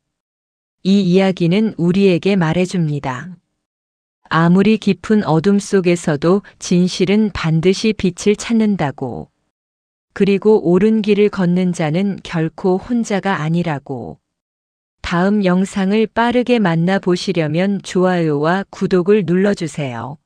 이 이야기는 우리에게 말해줍니다. 아무리 깊은 어둠 속에서도 진실은 반드시 빛을 찾는다고. 그리고 옳은 길을 걷는 자는 결코 혼자가 아니라고. 다음 영상을 빠르게 만나보시려면 좋아요와 구독을 눌러주세요.